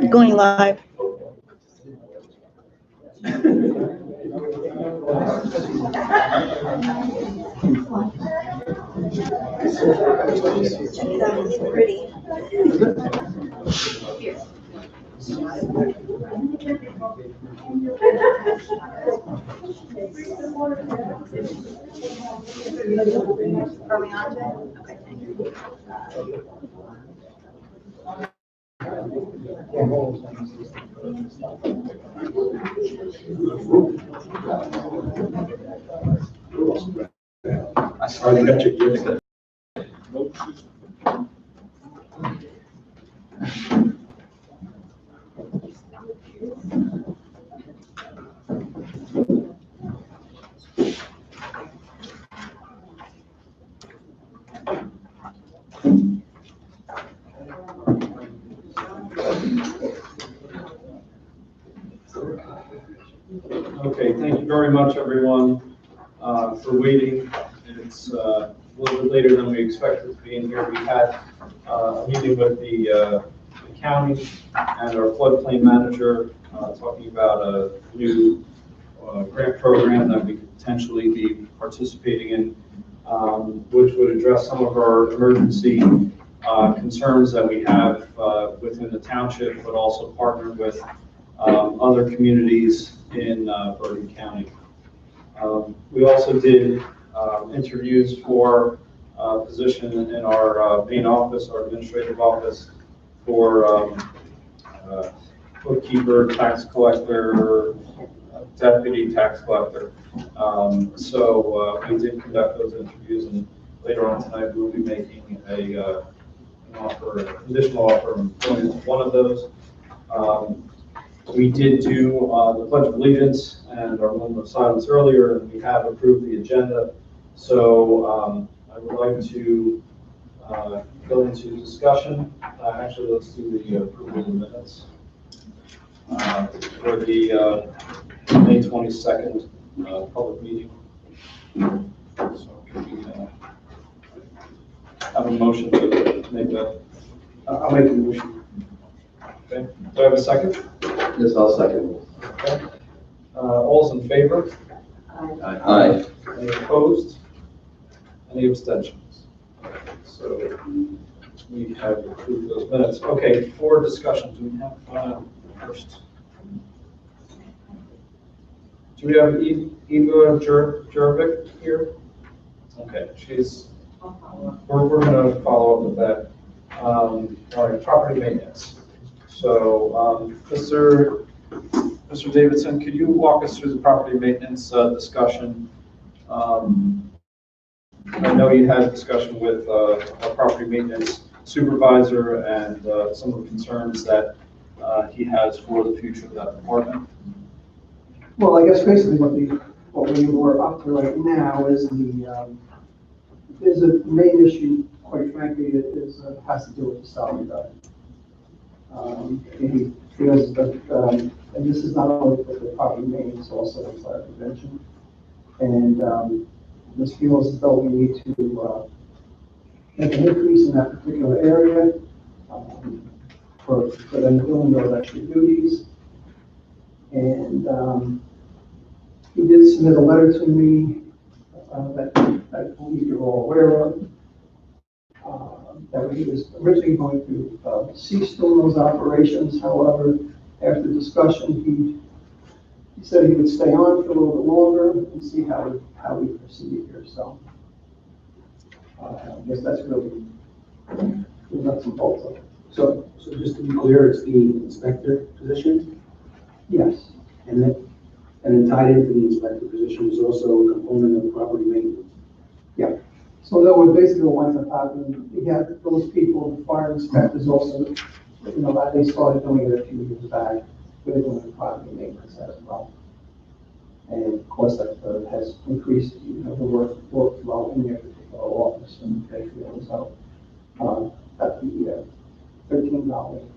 Going live. Check it out, it's pretty. Are we on to it? Okay, thank you. I started got your years ago. Okay, thank you very much, everyone, for waiting. It's a little bit later than we expected to be in here. We had a meeting with the county and our floodplain manager talking about a new grant program that we could potentially be participating in, which would address some of our emergency concerns that we have within the township, but also partner with other communities in Bergen County. We also did interviews for a position in our main office, our administrative office, for bookkeeper, tax collector, deputy tax collector. So we did conduct those interviews, and later on tonight we'll be making an offer, a conditional offer of employment one of those. We did do the Pledge of Allegiance and our moment of silence earlier, and we have approved the agenda. So I would like to go into discussion. Actually, let's do the approval of the minutes for the May 22nd public meeting. So can we have a motion to make that? I'll make the motion. Okay. Do I have a second? Yes, I'll second. Okay. All's in favor? Aye. Any opposed? Any abstentions? So we have approved those minutes. Okay, for discussion, do we have first? Do we have Eva Jurvik here? Okay, we're going to follow up with that. All right, property maintenance. So, Mr. Davidson, could you walk us through the property maintenance discussion? I know you had a discussion with our property maintenance supervisor and some of the concerns that he has for the future of that department. Well, I guess basically what we were up to right now is there's a main issue, quite frankly, that has to do with the salary guide. He feels that, and this is not only for the property maintenance, also for fire prevention. And this feels as though we need to make an increase in that particular area for them doing those extra duties. And he did submit a letter to me that I believe you're all aware of. That he was originally going to cease doing those operations. However, after discussion, he said he would stay on for a little bit longer and see how we proceed here. So I guess that's really the nuts and bolts of it. So just to be clear, it's the inspector position, Yes. and then tied into the inspector position is also a component of property maintenance. So that was basically what winds up happening. We had those people, the fire inspectors also, they started doing it a few years back. They're doing the property maintenance as well. And of course, that has increased, the workflow in their particular office and they feel as though that the $13,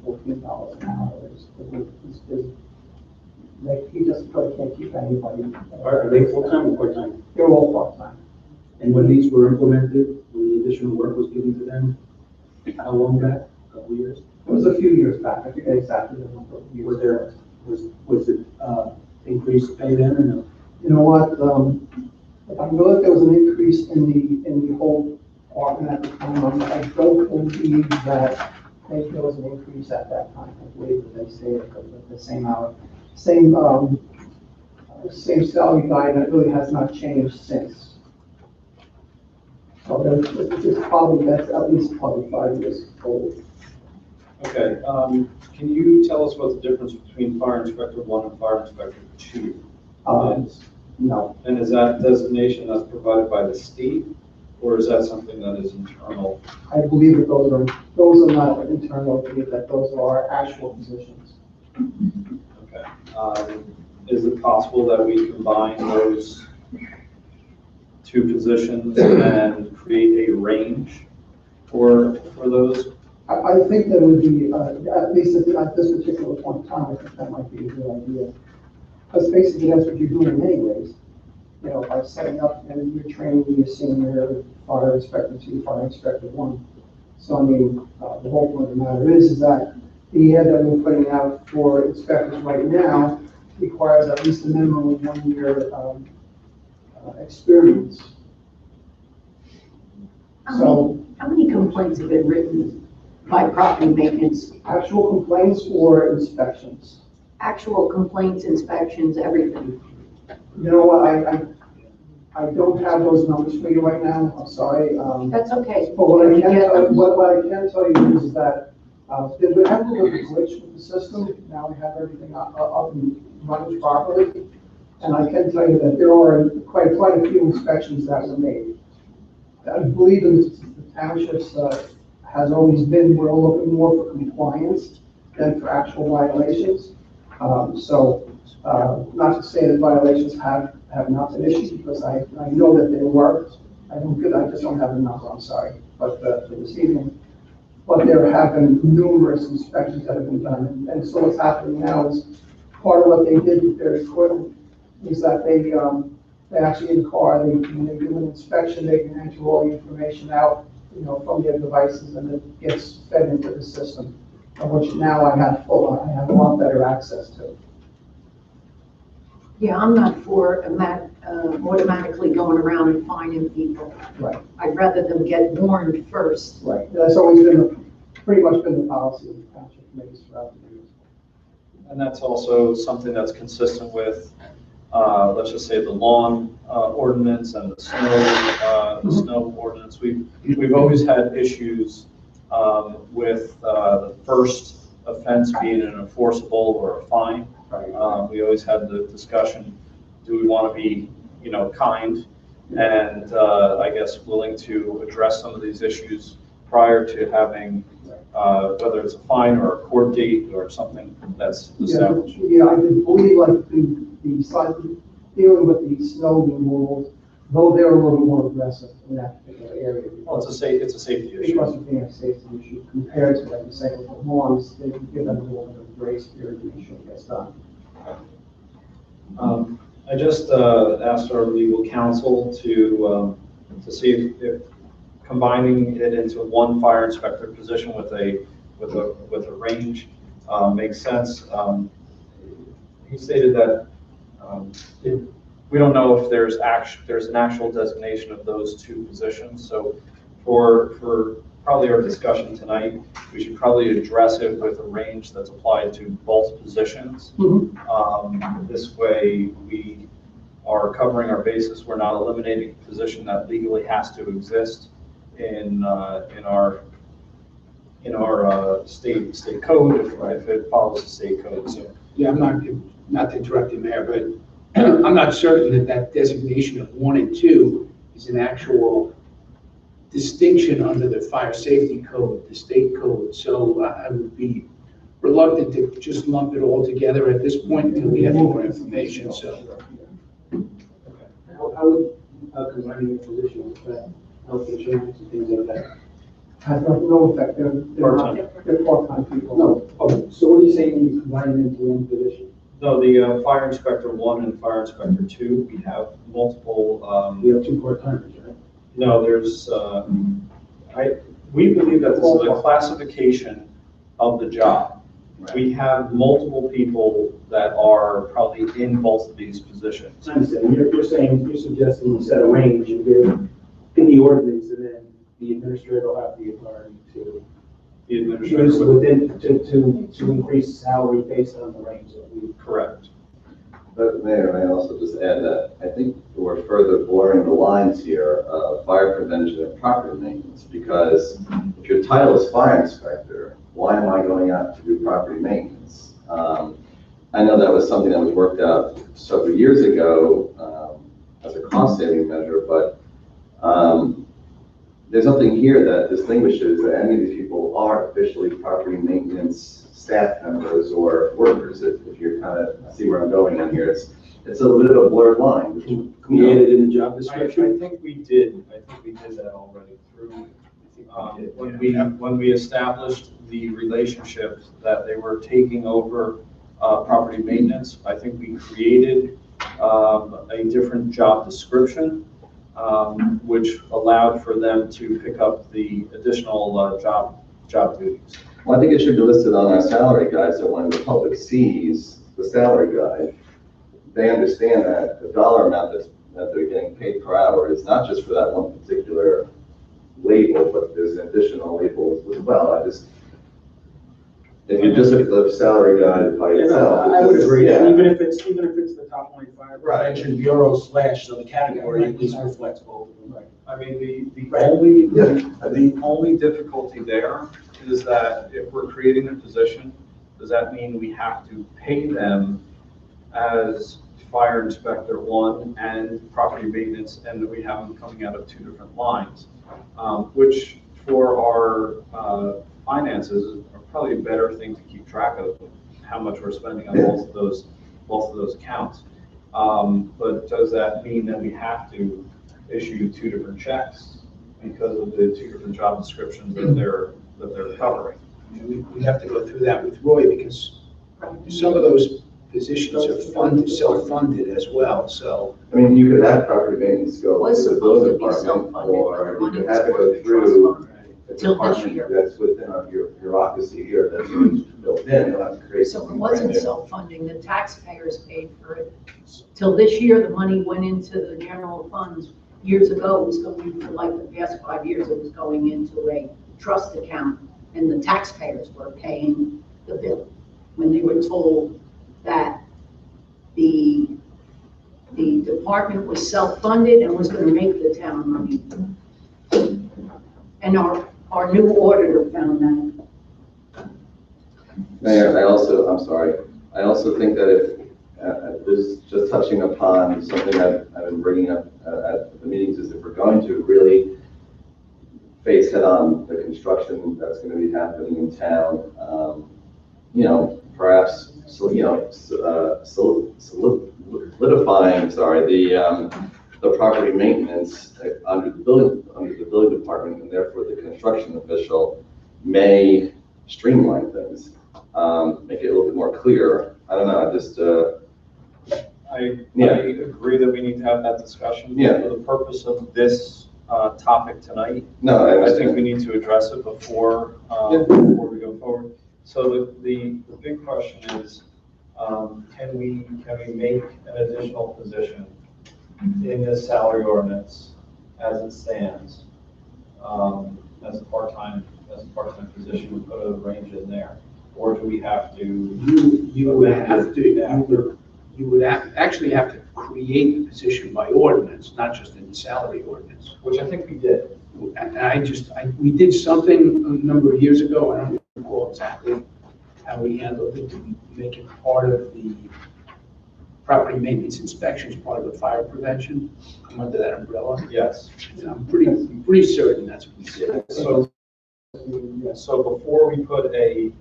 $14 an hour he just probably can't keep anybody. Are they full-time or part-time? They're all part-time. And when these were implemented, when the additional work was given to them, how long back? A couple years? It was a few years back, I forget exactly the number of years. Was it, increased pay then or no? You know what, if I know that there was an increase in the whole department at the time, I don't believe that maybe there was an increase at that time. I believe that they stayed at the same hour, same salary guide, and it really has not changed since. So it's probably, that's at least probably 5 years old. Okay, can you tell us what the difference between Fire Inspector 1 and Fire Inspector 2 is? No, And is that designation that's provided by the state, or is that something that is internal? I believe that those are not internal, I believe that those are actual positions. Okay. Is it possible that we combine those two positions and create a range for those? I think that would be, at least at this particular point in time, I think that might be a good idea. Because basically that's what you're doing anyways. You know, by setting up and you're training your senior fire inspector 2, fire inspector 1. So I mean, the whole point of the matter is that the ad that we're putting out for inspectors right now requires at least a minimum of 1 year experience. How many complaints have been written by property maintenance? Actual complaints or inspections? Actual complaints, inspections, everything. You know what, I don't have those numbers for you right now, I'm sorry. That's okay. But what I You can get tell, them. what I can tell you is that, there would have to be a glitch with the system. Now we have everything up and running properly. And I can tell you that there are quite a few inspections that were made. I believe in the townships, has always been, we're looking more for compliance than for actual violations. Not to say that violations have not been issued, because I know that there were. I just don't have the number, I'm sorry, but for this evening. But there have been numerous inspections that have been done, and so what's happening now is, part of what they did with their equipment is that they actually in the car, when they do an inspection, they can enter all the information out, you know, from their devices, and it gets fed into the system, which now I have a lot better access to. Yeah, I'm not for automatically going around and finding people. Right. I'd rather them get warned first. Right, that's always been, pretty much been the policy of the township committees throughout the years. And that's also something that's consistent with, let's just say, the lawn ordinance and the snow ordinance. We've always had issues with the first offense being an enforceable or a fine. We always had the discussion, do we want to be, you know, kind and I guess willing to address some of these issues prior to having, whether it's a fine or a court date or something that's established. Yeah, I believe like the side, dealing with the snow removal, though they're a little more aggressive in that particular area. Well, it's a safety issue. Because of being a safety issue compared to, like you say, with the lawns, they can give them a little bit of grace period to make sure it gets done. I just asked our legal counsel to see if combining it into one fire inspector position with a range makes sense. He stated that we don't know if there's an actual designation of those two positions. So for probably our discussion tonight, we should probably address it with a range that's applied to both positions. This way we are covering our bases. We're not eliminating a position that legally has to exist in our state code if it follows the state code. So Yeah, I'm not to interrupt you, Mayor, but I'm not certain that designation of 1 and 2 is an actual distinction under the fire safety code, the state code. So I would be reluctant to just lump it all together at this point until we have more information. So How would combining the positions affect health insurance and things like that? Has no effect, they're part-time people. No, okay, so what are you saying you combine them into one position? no, the Fire Inspector 1 and Fire Inspector 2, we have multiple. We have 2 part-timers, right? No, there's. We believe that this is a classification of the job. We have multiple people that are probably in both of these positions. I understand, you're saying, you're suggesting you set a range and give in the ordinance, and then the administrator will have the authority to The choose administrator would, within, to increase salary based on the range that we. correct. But Mayor, may I also just add that I think we're further blurring the lines here of fire prevention and property maintenance, because if your title is fire inspector, why am I going out to do property maintenance? I know that was something that was worked out several years ago as a cost-saving measure, but there's nothing here that distinguishes that any of these people are officially property maintenance staff members or workers. If you're kind of, see where I'm going in here, it's a little bit of a blurred line. Which, Can we add it in the job I description? think we did that already through, when we established the relationship that they were taking over property maintenance. I think we created a different job description, which allowed for them to pick up the additional job duties. Well, I think it should be listed on our salary guide, so when the public sees the salary guide, they understand that the dollar amount that they're getting paid per hour is not just for that one particular label, but there's additional labels as well. If you just look at the salary guide by Yeah, itself. no, I would agree, yeah. and even if it's the top line fire prevention bureau / so the category at least reflects both of them. Right. I mean, the Right. only difficulty there is that if we're creating a position, does that mean we have to pay them as fire inspector 1 and property maintenance, and that we have them coming out of 2 different lines, which for our finances are probably a better thing to keep track of how much we're spending on both of those accounts. But does that mean that we have to issue 2 different checks because of the 2 different job descriptions that they're covering? We have to go through that with Roy, because some of those positions are self-funded as well, so. I mean, you could have property maintenance go Was to the supposed building to be department, self-funded, or but the you could money have it was go for the through trust a Till this department year. that's within our bureaucracy here that's built in, you don't have to create So it something wasn't brand new. self-funding, the taxpayers paid for it. Till this year, the money went into the general funds. Years ago, it was going, for like the past 5 years, it was going into a trust account, and the taxpayers were paying the bill. When they were told that the department was self-funded and was gonna make the town money. And our new auditor found that. Mayor, I also think that if, this is just touching upon something that I've been bringing up at the meetings, is if we're going to really face head on the construction that's going to be happening in town, perhaps, solidifying, the property maintenance under the building department, and therefore the construction official may streamline things, make it a little bit more clear. I don't know, I Yeah. agree that we need to have that discussion. Yeah. For the purpose of this topic tonight, no, I I think understand. we need to address it before we go forward. So the big question is, can we make an additional position in this salary ordinance as it stands, as a part-time position, we put a range in there? Or do we have to? You would actually have to create the position by ordinance, not just in the salary ordinance. Which I think we did. And we did something a number of years ago, I don't recall exactly how we handled it, to make it part of the property maintenance inspections, part of the fire prevention, come under that umbrella. Yes. And I'm pretty certain that's what we did. So before we put a,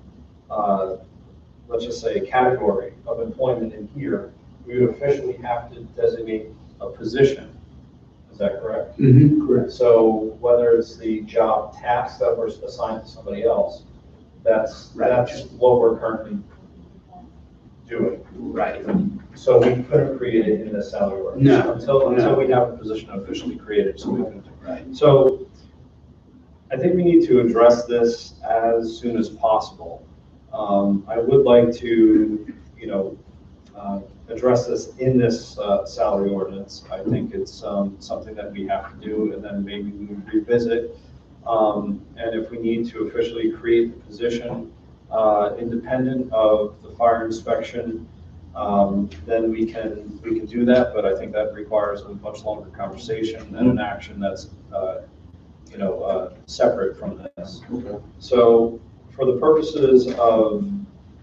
let's just say a category of employment in here, we would officially have to designate a position. Is that correct? Correct. So whether it's the job task that we're assigned to somebody else, that's what we're currently doing. Right. So we couldn't create it in the salary ordinance No. until we have a position officially created, so we can. Right. So I think we need to address this as soon as possible. I would like to, address this in this salary ordinance. I think it's something that we have to do, and then maybe we would revisit. And if we need to officially create the position independent of the fire inspection, then we can do that. But I think that requires a much longer conversation and an action that's separate from this. So for the purposes of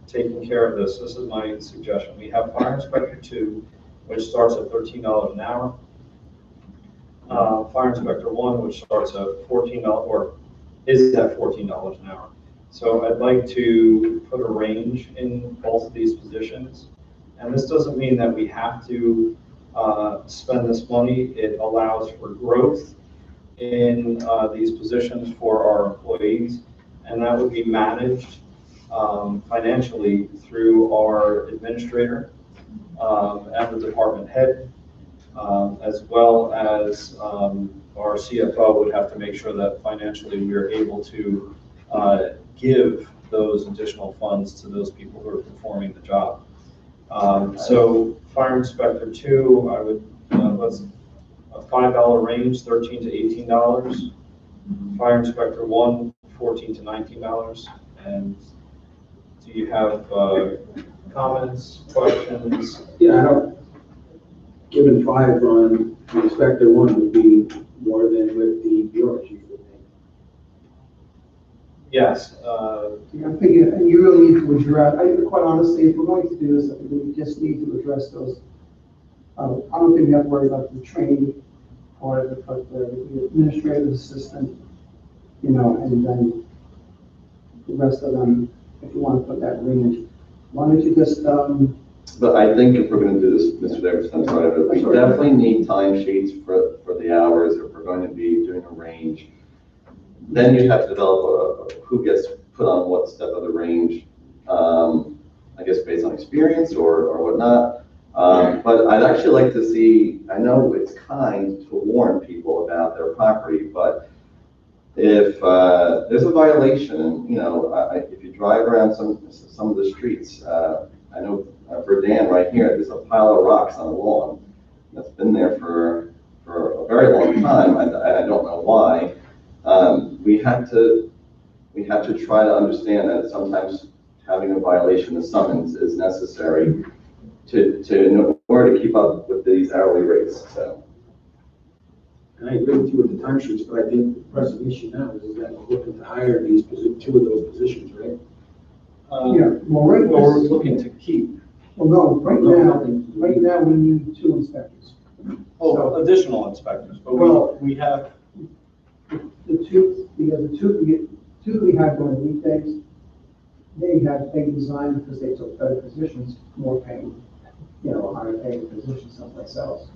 taking care of this, this is my suggestion. We have Fire Inspector 2, which starts at $13 an hour. Fire Inspector 1, which starts at $14, or is at $14 an hour. So I'd like to put a range in both of these positions. And this doesn't mean that we have to spend this money. It allows for growth in these positions for our employees, and that would be managed financially through our administrator and the department head, as well as our CFO would have to make sure that financially we are able to give those additional funds to those people who are performing the job. So Fire Inspector 2, I would, let's a $5 range, $13 to $18. Fire Inspector 1, $14 to $19. And do you have comments, questions? Yeah, I don't, given 5 on the Inspector 1 would be more than with the bureau chief would think. Yes. Yeah, I'm thinking, and you really need to address, quite honestly, if we're going to do this, I think we just need to address those. I don't think we have to worry about the training part of it, but the administrative assistant, and then the rest of them, if you want to put that range. Why don't you just, But I think if we're going to do this, Mr. Davis, I'm sorry, but we definitely need time sheets for the hours if we're going to be doing a range. Then you have to develop who gets put on what step of the range, I guess based on experience or whatnot. But I'd actually like to see, I know it's kind to warn people about their property, but if there's a violation, if you drive around some of the streets, I know for Dan right here, there's a pile of rocks on the lawn that's been there for a very long time. I don't know why. We have to try to understand that sometimes having a violation of summons is necessary in order to keep up with these hourly rates. So. And I agree with you with the time sheets, but I think the pressing issue now is that we're looking to hire these 2 of those positions, right? yeah, well, right Or we're now, looking to keep right now, we need 2 inspectors. additional inspectors, but Well- we have, The two that we had during weekdays, they resigned because they took better positions, more paying, higher paying positions someplace else.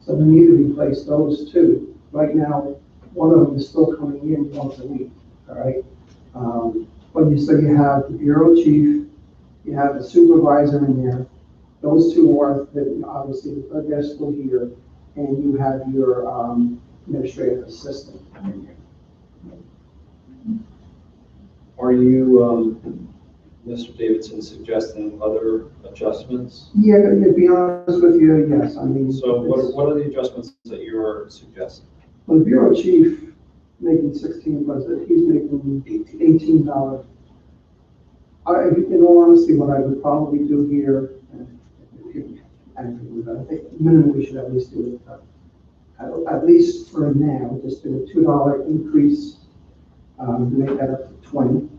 So we need to replace those 2. Right now, one of them is still coming in once a week, all right? But you have the bureau chief, you have the supervisor in there. Those 2 are, obviously, they're still here, and you have your administrative assistant in there. are you, Mr. Davidson, suggesting other adjustments? Yeah, to be honest with you, yes, I mean. So what are the adjustments that you're suggesting? Well, the bureau chief making 16, but he's making $18. In all honesty, what I would probably do here, I think minimum we should at least do it, at least for now, just do a $2 increase, to make that up to 20.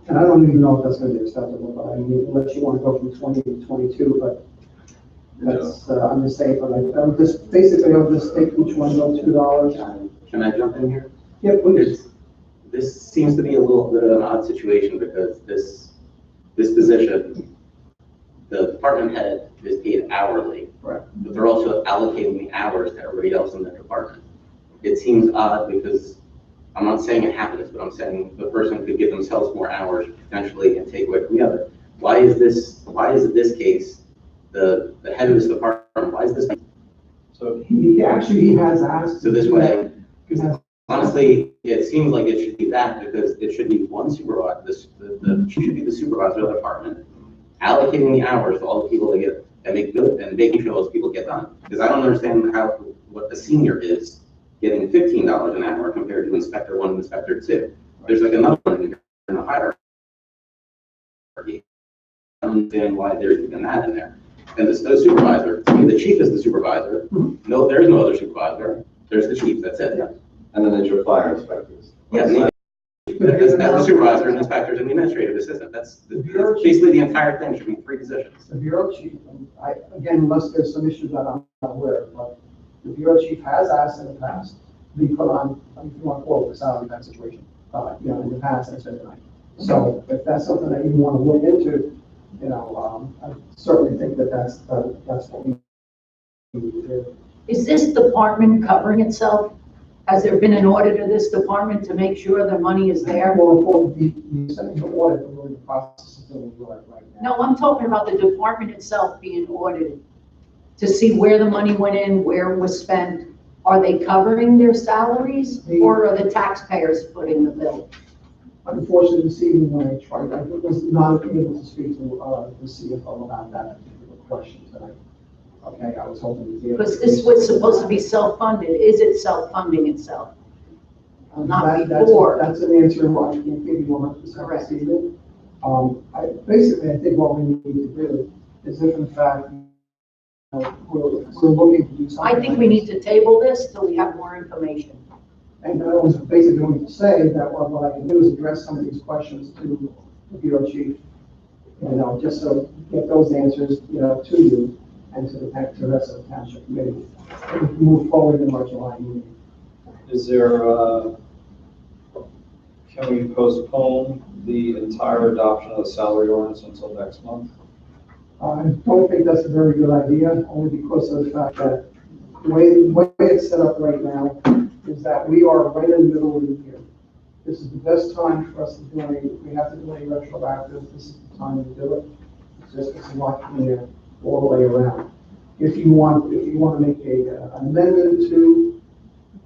And I don't even know if that's going to be acceptable, but I mean, unless you want to go from 20 to 22, but that's, I'm just saying, but I'll just take each one, go $2. Can I jump in here? Yeah, please. This seems to be a little bit of an odd situation because this position, the department head is paid hourly. Right. But they're also allocating the hours to everybody else in the department. It seems odd because I'm not saying it happens, but I'm saying the person could give themselves more hours potentially and take away from the other. Why is it this case, the head of this department, why is this? So He has asked. So this way, He has Honestly, it seems like it should be that because it should be one supervisor, she should be the supervisor of the department, allocating the hours to all the people that get, and make good, and making sure those people get done. Because I don't understand what the senior is getting $15 an hour compared to Inspector 1 and Inspector 2. There's like another one in the hierarchy. I don't understand why there's even that in there. And the supervisor, to me, the chief is the supervisor. No, there's no other supervisor. There's the chief, that's it. And then there's your fire inspectors. Yeah, that's the supervisor and inspectors and the administrative assistant. That's basically the entire thing should be 3 positions. The bureau chief, and again, unless there's some issues that I'm not aware of, but the bureau chief has asked in the past to be put on, if you want to call it the salary kind of situation, in the past, and said tonight. So if that's something that you want to look into, I certainly think that's what we need to do. Is this department covering itself? Has there been an audit of this department to make sure the money is there? Well, for the sending the audit, we're in the process of doing it right now. No, I'm talking about the department itself being audited to see where the money went in, where it was spent. Are they covering their salaries or are the taxpayers footing the bill? Unfortunately, this evening when I tried, I was not able to speak to the CFO about that particular question tonight. Okay, I was hoping to be able to. Because this was supposed to be self-funded. Is it self-funding itself? Not before. That's an answer I can't give you 100% this evening. I think what we need to do is if in fact we're looking to do something. I think we need to table this till we have more information. And I was basically going to say that what I can do is address some of these questions to the bureau chief, just so get those answers, to you and to the rest of the township committee, and move forward in our July meeting. Is there, can we postpone the entire adoption of the salary ordinance until next month? I don't think that's a very good idea, only because of the fact that the way it's set up right now is that we are right in the middle of the year. This is the best time for us to do we have to do any retroactive, this is the time to do it. It's a lot cleaner all the way around. If you want to make an amendment to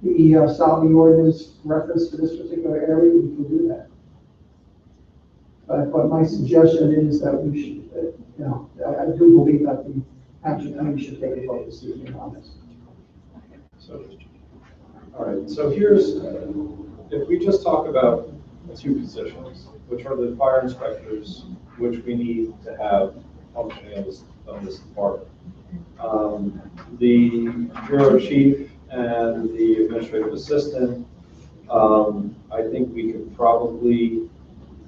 the salary ordinance reference to this particular area, we can do that. But my suggestion is that we should, I do believe that the township committee should take a vote this evening on this. So, all right, so here's, if we just talk about 2 positions, which are the fire inspectors, which we need to have functioning on this department. The bureau chief and the administrative assistant, I think we could probably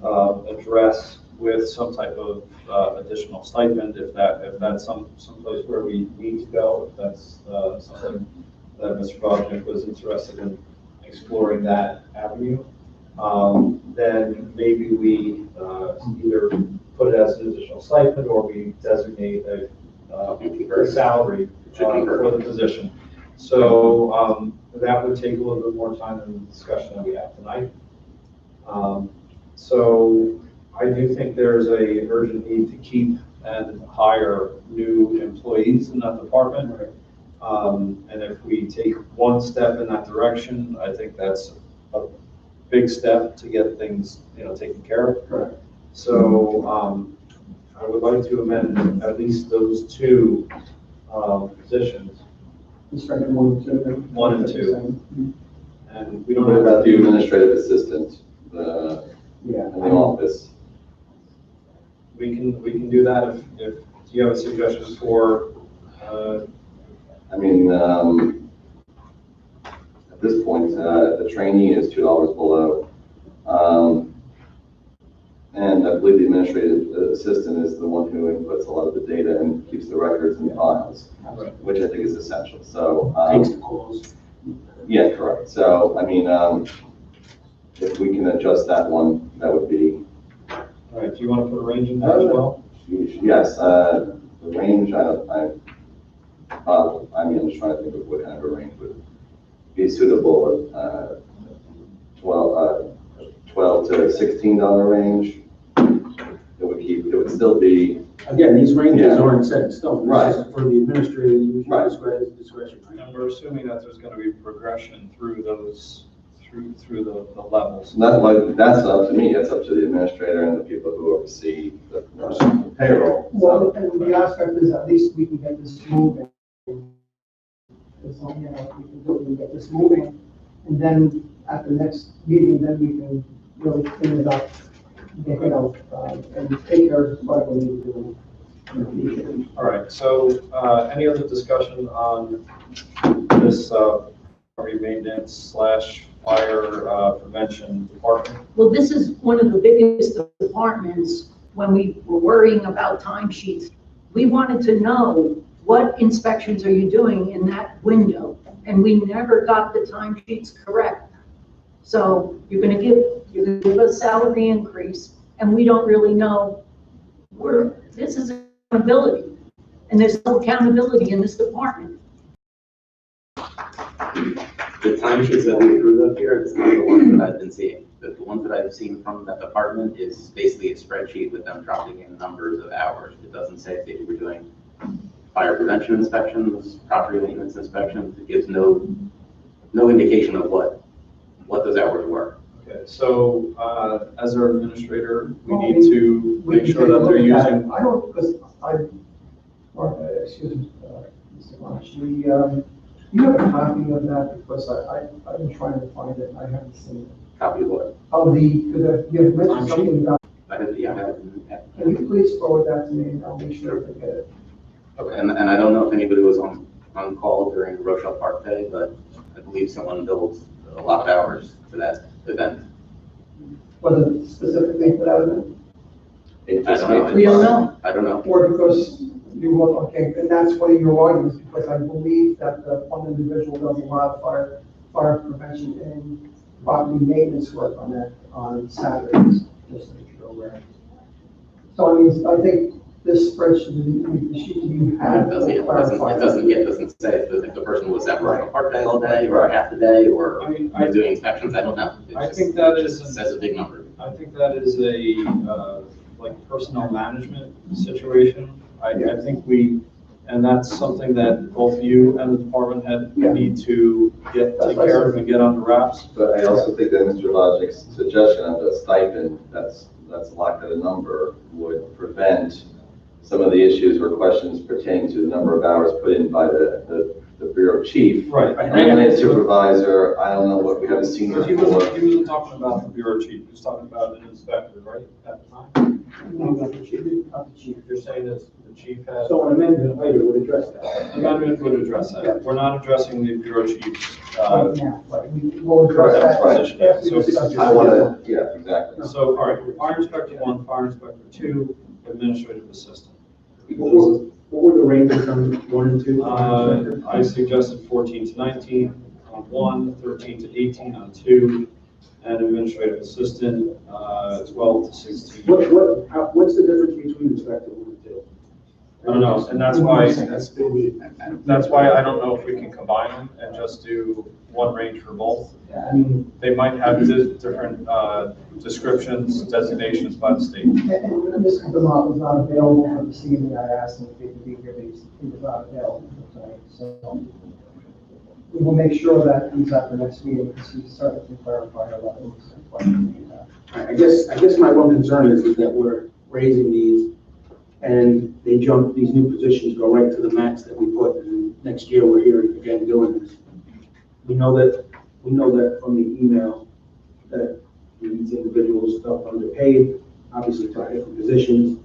address with some type of additional stipend if that's some place where we need to go, if that's something that Mr. Bosnick was interested in exploring that avenue. Then maybe we either put it as an additional stipend or we designate a salary for the position. So that would take a little bit more time than the discussion that we have tonight. So I do think there's a urgent need to keep and hire new employees in that department. And if we take one step in that direction, I think that's a big step to get things, taken care of. Correct. So I would like to amend at least those 2 positions. Inspector 1 and 2. 1 and 2. And we don't What have about the to. administrative assistant, in Yeah. the office? We can do that if you have a suggestion for, At this point, the trainee is $2 below. And I believe the administrative assistant is the one who inputs a lot of the data and keeps the records and files, which I think is essential. So, Takes the calls. yeah, correct. So, if we can adjust that one, that would be, all right, do you want to put a range in there as well? yes, the range, I'm just trying to think of what kind of a range would be suitable, 12 to $16 range. It would still be, Again, these ranges Yeah. aren't set in stone. This Right. is for the administrative, Right. discretion. And we're assuming that there's going to be progression through through the levels. Not like, that's up to me, it's up to the administrator and the people who oversee the payroll. Well, and the aspect is at least we can get this moving. As long as we can do it, we can get this moving, and then at the next meeting, then we can really clean it up, and take care of what we need to do in the future. All right, so any other discussion on this property maintenance slash fire prevention department? Well, this is one of the biggest departments. When we were worrying about timesheets, we wanted to know what inspections are you doing in that window? And we never got the timesheets correct. So you're gonna give a salary increase, and we don't really know this is accountability. And there's no accountability in this department. The timesheets that we approve of here, it's not the ones that I've been seeing. The ones that I've seen from that department is basically a spreadsheet with them dropping in numbers of hours. It doesn't say if they were doing fire prevention inspections, property maintenance inspections. It gives no indication of what those hours were. Okay, so as our administrator, we need to make sure that they're using. I don't, because excuse me, Mr. Marsh, you have a copy of that, because I've been trying to find it, and I haven't seen it. Copy of what? Of because you have mentioned something about, I have can you please forward that to me, and I'll make sure to get it. Okay, and I don't know if anybody was on call during Rochelle Park Day, but I believe someone billed a lot of hours for that event. Was it a specific thing for that event? I don't know. We don't know. I don't know. Or because you want, okay, and that's one of your arguments, because I believe that one individual does a lot of fire prevention and property maintenance work on Saturdays, just to make sure aware. So I think this spreadsheet, the sheet you have. It doesn't say if the person was at Rochelle Park Day all day, or half the day, or I doing inspections. I don't know. I think that is. It says a big number. I think that is a like personnel management situation. I think and that's something that both you and the department head need to take care of and get under wraps. But I also think that Mr. Logic's suggestion of a stipend that's locked at a number would prevent some of the issues or questions pertaining to the number of hours put in by the bureau chief. Right. And the supervisor, I don't know what, we haven't seen He before. wasn't talking about the bureau chief, he was talking about an inspector, right, at the time? No, not the chief, not the chief. You're saying that the chief had. So an amendment later would address that. Amendment would address that. We're not addressing the bureau chief's, Right now, right, we will address that. Right. after we discuss it. I want to, yeah, exactly. so, all right, fire inspector 1, fire inspector 2, administrative assistant. What were the ranges on 1 and 2? I suggested 14 to 19 on 1, 13 to 18 on 2, and administrative assistant, 12 to 16. What's the difference between inspector 1 and 2? I don't know, and that's why I don't know if we can combine them and just do one range for both. I mean, They might have different descriptions, designations by the state. And Mr. Demott was not available for this evening. I asked him if he could be here, but he was not available tonight. So we will make sure that he's at the next meeting, because he certainly can clarify a lot of these questions we have. I guess my one concern is that we're raising these and these new positions go right to the max that we put, and next year we're here again doing this. We know that from the email that these individuals felt underpaid, obviously for different positions.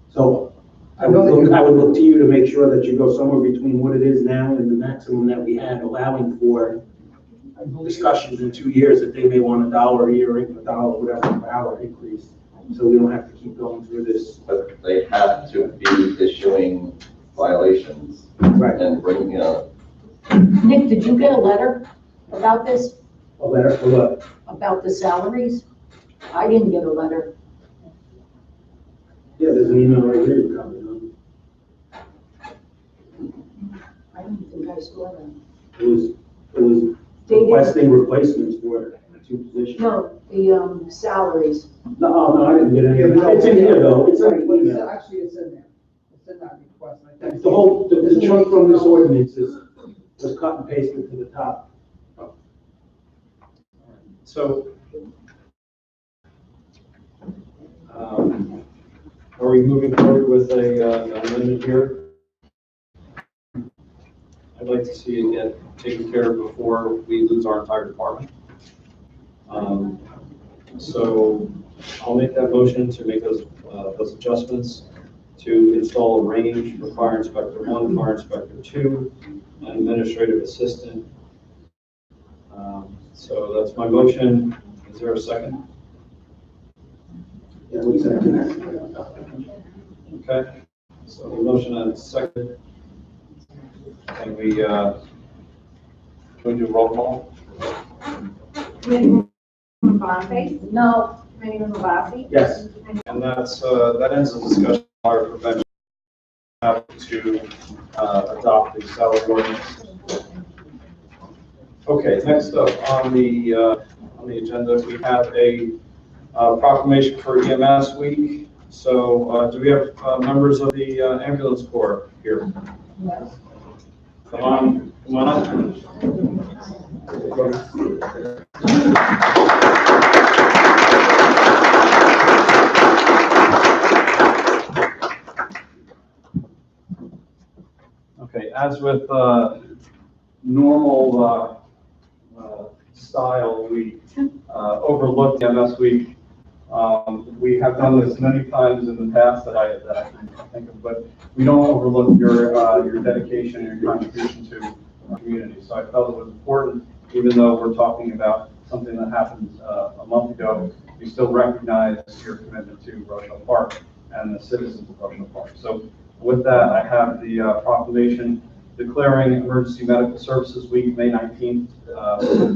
So I would look to you to make sure that you go somewhere between what it is now and the maximum that we had, allowing for discussions in 2 years that they may want $1 a year, $1, whatever, per hour increase. So we don't have to keep going through this. But they have to be issuing violations Right. and bring, Nick, did you get a letter about this, A letter for what? about the salaries? I didn't get a letter. Yeah, there's an email right here you copied on. I don't think I saw that. It was requesting replacements for 2 positions. No, the salaries. No, I didn't get any. It's in here though, it's in the email. Actually, it's in there. It's in that request. I think. The chunk from this ordinance was cut and pasted to the top. So, are we moving forward with an amendment here? I'd like to see it get taken care of before we lose our entire department. So I'll make that motion to make those adjustments to install a range for Fire Inspector 1, Fire Inspector 2, and Administrative Assistant. So that's my motion. Is there a second? Yeah, we second that. Okay. So the motion and a second. Can we do roll call? Committeewoman Bonface? No, Committeewoman Bassi? Yes. And that ends the discussion on fire prevention. Have to adopt the salary ordinance. Okay, next up on the agenda, we have a proclamation for EMS week. So do we have members of the ambulance corps here? yes. Come on up. Okay, as with normal style, we overlooked the MS week. We have done this many times in the past that I can think of, but we don't overlook your dedication and your contribution to our community. So I felt it was important, even though we're talking about something that happened a month ago, we still recognize your commitment to Rochelle Park and the citizens of Rochelle Park. So with that, I have the proclamation declaring Emergency Medical Services Week, May 19th,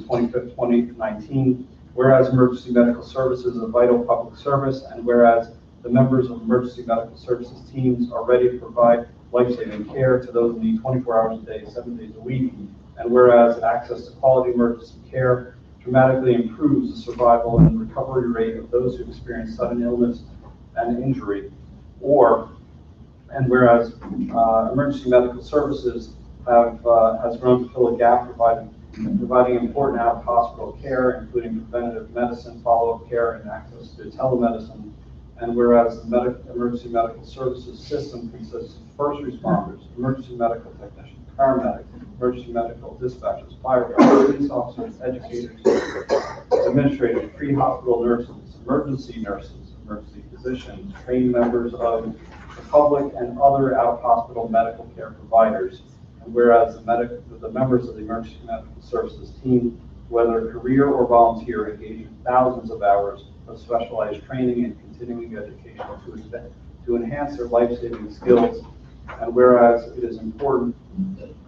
25th, 2019. Whereas emergency medical services is a vital public service, and whereas the members of emergency medical services teams are ready to provide life-saving care to those in need 24 hours a day, 7 days a week, and whereas access to quality emergency care dramatically improves the survival and recovery rate of those who experience sudden illness and injury, and whereas emergency medical services has grown to fill a gap providing important out-of-hospital care, including preventative medicine, follow-up care, and access to telemedicine. And whereas the emergency medical services system consists of first responders, emergency medical technicians, paramedics, emergency medical dispatchers, firefighters, police officers, educators, administrators, pre-hospital nurses, emergency physicians, trained members of the public, and other out-of-hospital medical care providers. And whereas the members of the emergency medical services team, whether career or volunteer, engage in thousands of hours of specialized training and continuing education to enhance their life-saving skills. And whereas it is important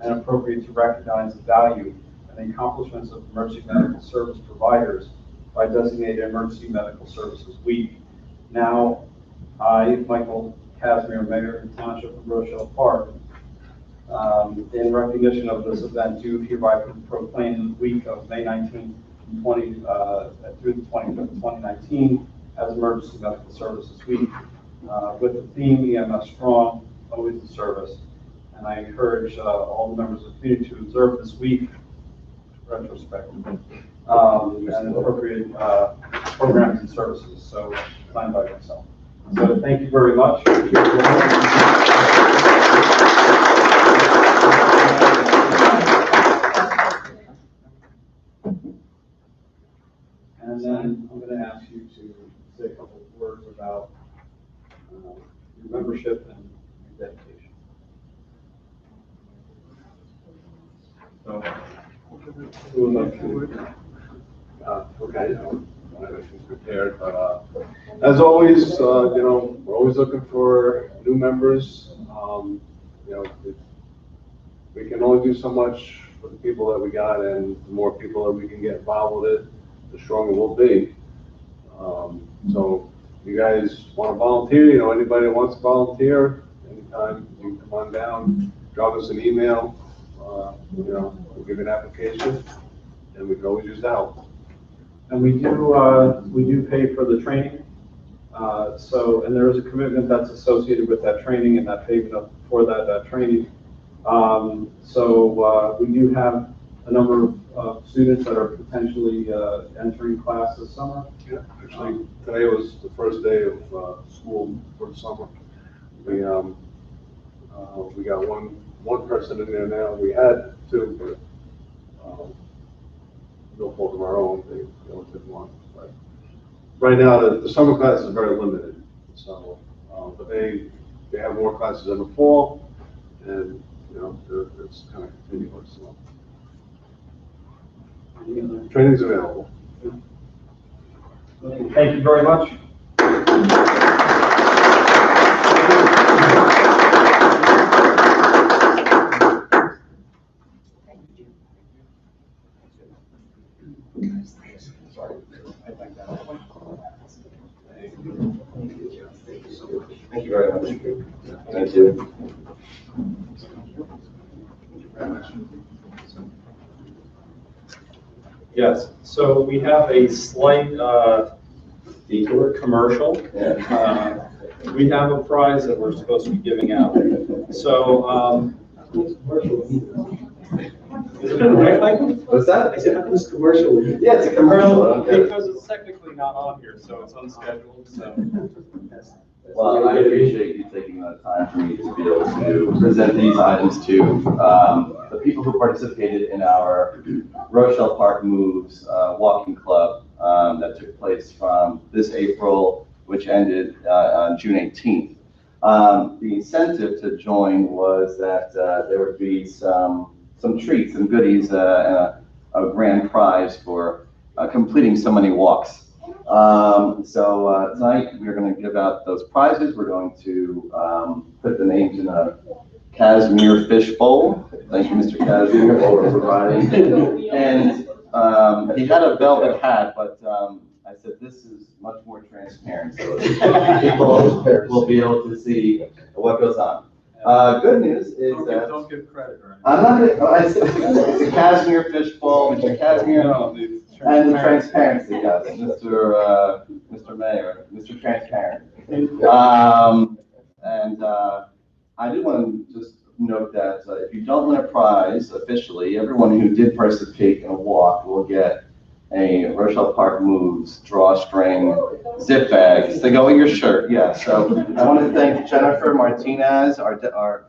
and appropriate to recognize the value and the accomplishments of emergency medical service providers by designating Emergency Medical Services Week. Now, I, Michael Casimir, Mayor of the Township of Rochelle Park, in recognition of this event, do hereby proclaim the week of May 19th, 20 through the 25th, 2019 as Emergency Medical Services Week, with the theme EMS Strong, Always in Service. And I encourage all the members of the community to observe this week retrospectively and appropriate programs and services, so planned by myself. So thank you very much. And then I'm going to ask you to say a couple of words about your membership and your dedication. So, who would like to? Okay, my question's prepared, but as always, we're always looking for new members. We can only do so much for the people that we got, and the more people that we can get involved with it, the stronger we'll be. So you guys want to volunteer, anybody that wants to volunteer, anytime, you can come on down, drop us an email, we'll give you an application, and we can always use the help. And we do pay for the training. And there is a commitment that's associated with that training and that payment for that training. We do have a number students that are potentially entering class this summer. Yeah. Actually, today was the first day of school for the summer. We got one person in there now. We had two, but no fault of our own. They only took one. But right now, the summer class is very limited. So, but they have more classes in the fall, and it's kind of continuous. So. Training's available. Thank you very much. Thank you very much. Thank you. Yes, so we have a slight detour commercial. Yeah. We have a prize that we're supposed to be giving out. So, is it right, Michael? What's that? I said, this commercial. Yeah, it's a commercial. Okay. Because it's technically not on here, so it's unscheduled, so. Well, I appreciate you taking the time for me to be able to present these items to the people who participated in our Rochelle Park Moves walking club that took place from this April, which ended on June 18th. The incentive to join was that there would be some treats, some goodies, and a grand prize for completing so many walks. So tonight we're going to give out those prizes. We're going to put the names in a Casimir fish bowl. Thank you, Mr. Casimir, for providing. And he had a velvet hat, but I said this is much more transparent, so people will be able to see what goes on. Good news is that Don't give credit, right? I'm not gonna, I said, it's a Casimir fish bowl, Mr. Casimir. And the transparency, yes, Mr. Mayor, Mr. Transparent. I do want to just note that if you don't win a prize officially, everyone who did participate in a walk will get a Rochelle Park Moves drawstring zip bags. They go with your shirt, yeah. So I want to thank Jennifer Martinez, our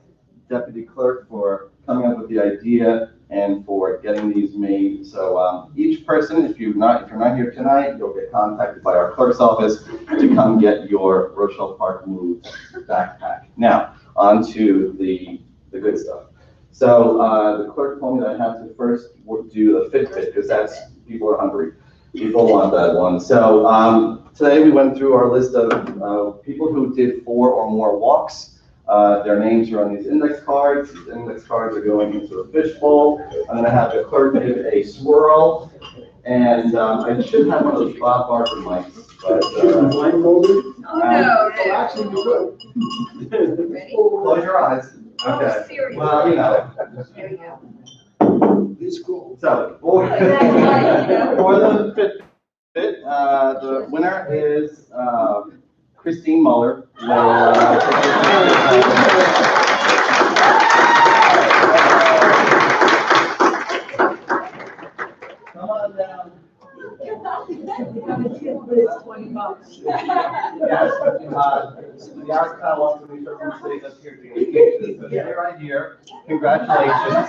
deputy clerk, for coming up with the idea and for getting these made. So each person, if you're not here tonight, you'll get contacted by our clerk's office to come get your Rochelle Park Moves backpack. Now, on to the good stuff. So the clerk told me that I have to first do a Fitbit, because people are hungry. People want that one. So today we went through our list of people who did 4 or more walks. Their names are on these index cards. These index cards are going into a fishbowl. I'm going to have the clerk give a swirl. And I should have one of those Bob Barker mics. But, blindfolded? Oh, no. Actually, you could. Ready? close your eyes. Oh, Okay. seriously? Well, you know. There we go. It's cool. So, for the Fitbit, the winner is Christine Muller. Come on down. It's $20. Yes, the Arcana wants to be sure to stay up here to engage this, but they're right here. Congratulations.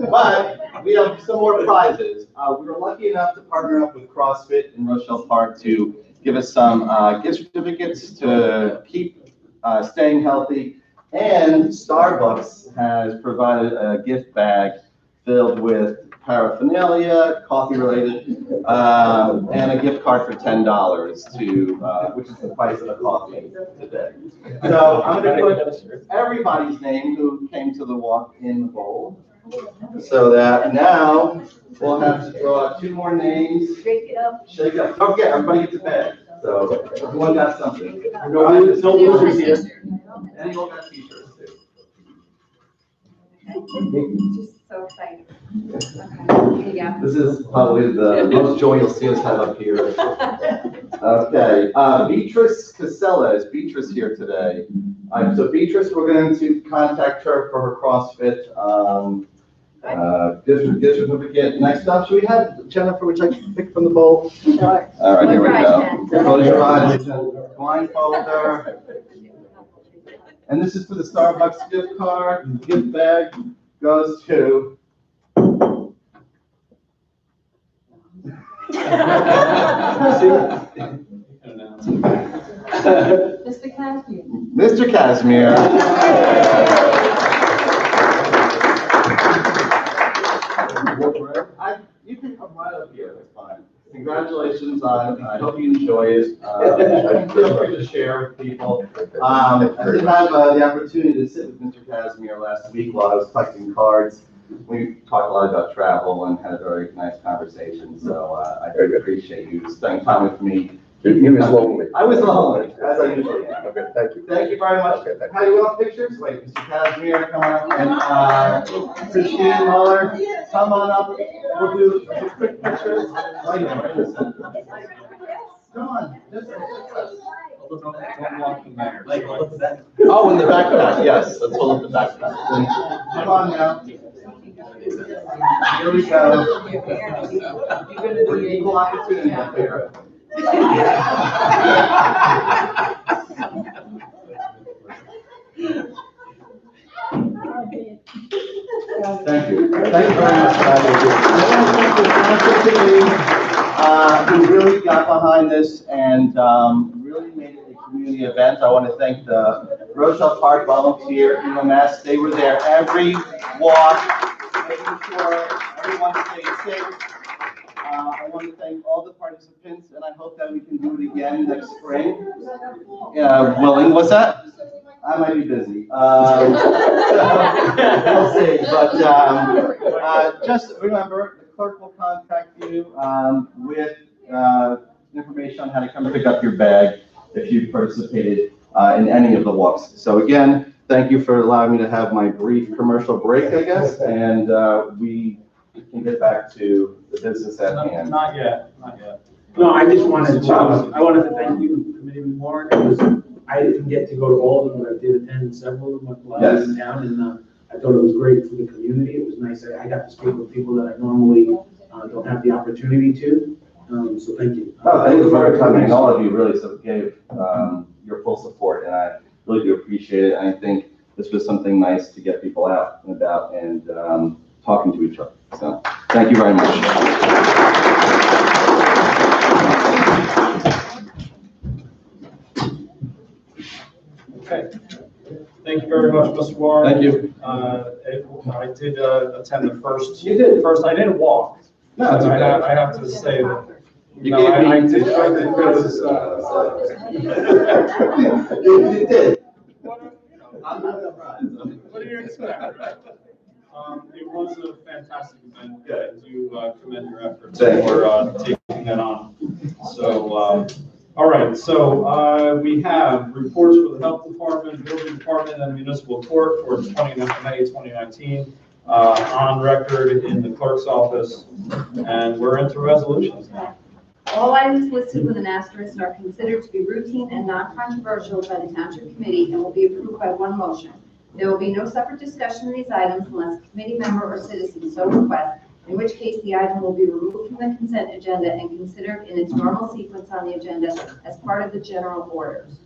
But we have some more prizes. We were lucky enough to partner up with CrossFit in Rochelle Park to give us some gift certificates to keep staying healthy. And Starbucks has provided a gift bag filled with paraphernalia, coffee-related, and a gift card for $10 to, which is the price of a coffee today. So I'm going to put everybody's name who came to the walk in the bowl, so that now we'll have to throw out 2 more names. Shake it up. Shake it up. Don't forget, everybody gets a bag. So everyone got something. No losers here. And you all got t-shirts too. Just so excited. Okay, here you go. This is probably the most joy you'll see us have up here. Okay, Beatrice Casella, is Beatrice here today? So Beatrice, we're going to contact her for her CrossFit Gift certificate. Next up, should we have Jennifer, would you like to pick from the bowl? Sure. All right, here we Close your eyes, go. Jen. Close your eyes, blindfolder. And this is for the Starbucks gift card. And the gift bag goes to. Mr. Casimir. Mr. Casimir. You can come right up here, that's fine. Congratulations on, I hope you enjoy it. Feel free to share with people. I did have the opportunity to sit with Mr. Casimir last week while I was collecting cards. We talked a lot about travel and had a very nice conversation, so I very appreciate you spending time with me. You was lonely. I was lonely, as I usually am. Okay, thank you. Thank you very much. Okay, thank you. How do you want pictures? Wait, Mr. Casimir, come on up, and Christine Muller, come on up. We'll do some quick pictures. Right here, right in the center. Come on. Don't walk the mayor. Oh, in the backpack, yes, let's hold up the backpack. Come on now. Here we go. We're equal opportunity up here. Thank you. Thank you very much. We really got behind this and really made it a community event. I want to thank the Rochelle Park volunteer EMS. They were there every walk, making sure everyone stayed safe. I want to thank all the participants, and I hope that we can do it again next spring. Willing, what's that? I might be busy. We'll see, but just remember, the clerk will contact you with information on how to come pick up your bag if you've participated in any of the walks. So again, thank you for allowing me to have my brief commercial break, I guess, and we can get back to the business at hand. Not yet, not yet. No, I just wanted to thank you, Committeeman Warren, because I didn't get to go to all of them, but I did attend several of them while I was in town, and I thought it was great for the community. It was nice. I got to speak with people that I normally don't have the opportunity to. So thank you. Oh, thank you for coming. All of you really gave your full support, and I really do appreciate it. And I think this was something nice to get people out and about and talking to each other. So thank you very much. Okay. Thank you very much, Mr. Warren. Thank you. I did attend the first. You did? First, I didn't walk. No, it's okay. I have to say that. You No, gave me. I did. Because, You did. I'm not surprised. what do you expect? It was a fantastic event. I do commend your efforts Thank you. for taking that on. So, all right. So we have reports for the Health Department, Building Department, and Municipal Court for May 2019 on record in the clerk's office, and we're into resolutions now. All items listed with an asterisk are considered to be routine and non-controversial by the Township Committee and will be approved by one motion. There will be no separate discussion of these items unless a committee member or citizen so requests, in which case the item will be removed from the consent agenda and considered in its normal sequence on the agenda as part of the general orders.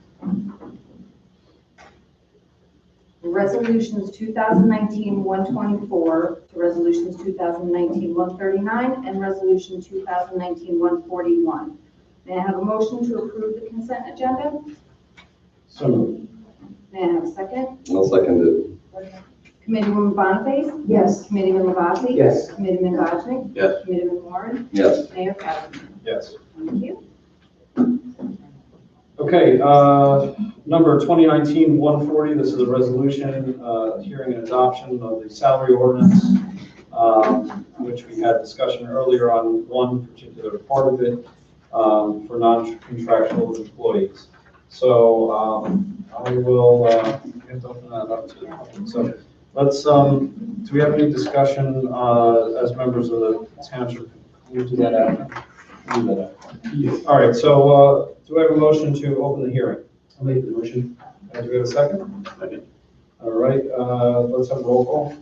Resolutions 2019-124 to Resolutions 2019-139 and Resolution 2019-141. May I have a motion to approve the consent agenda? So moved. May I have a second? I'll second it. Committeewoman Boniface? Yes. Committeeman Lavazzi? Yes. Committeeman Godchnik? Yes. Committeeman Warren? Yes. Mayor Cassidy? Yes. Thank you. Okay, number 2019-140, this is a resolution, hearing and adoption of the salary ordinance, which we had discussion earlier on one particular part of it for non-contractual employees. So I will have to open that up to the public. So let's, do we have any discussion as members of the township? Can we do that after? We'll do that after. Yes. All right, so do we have a motion to open the hearing? I'll make the motion. Do we have a second? Second. All right, let's have a roll call.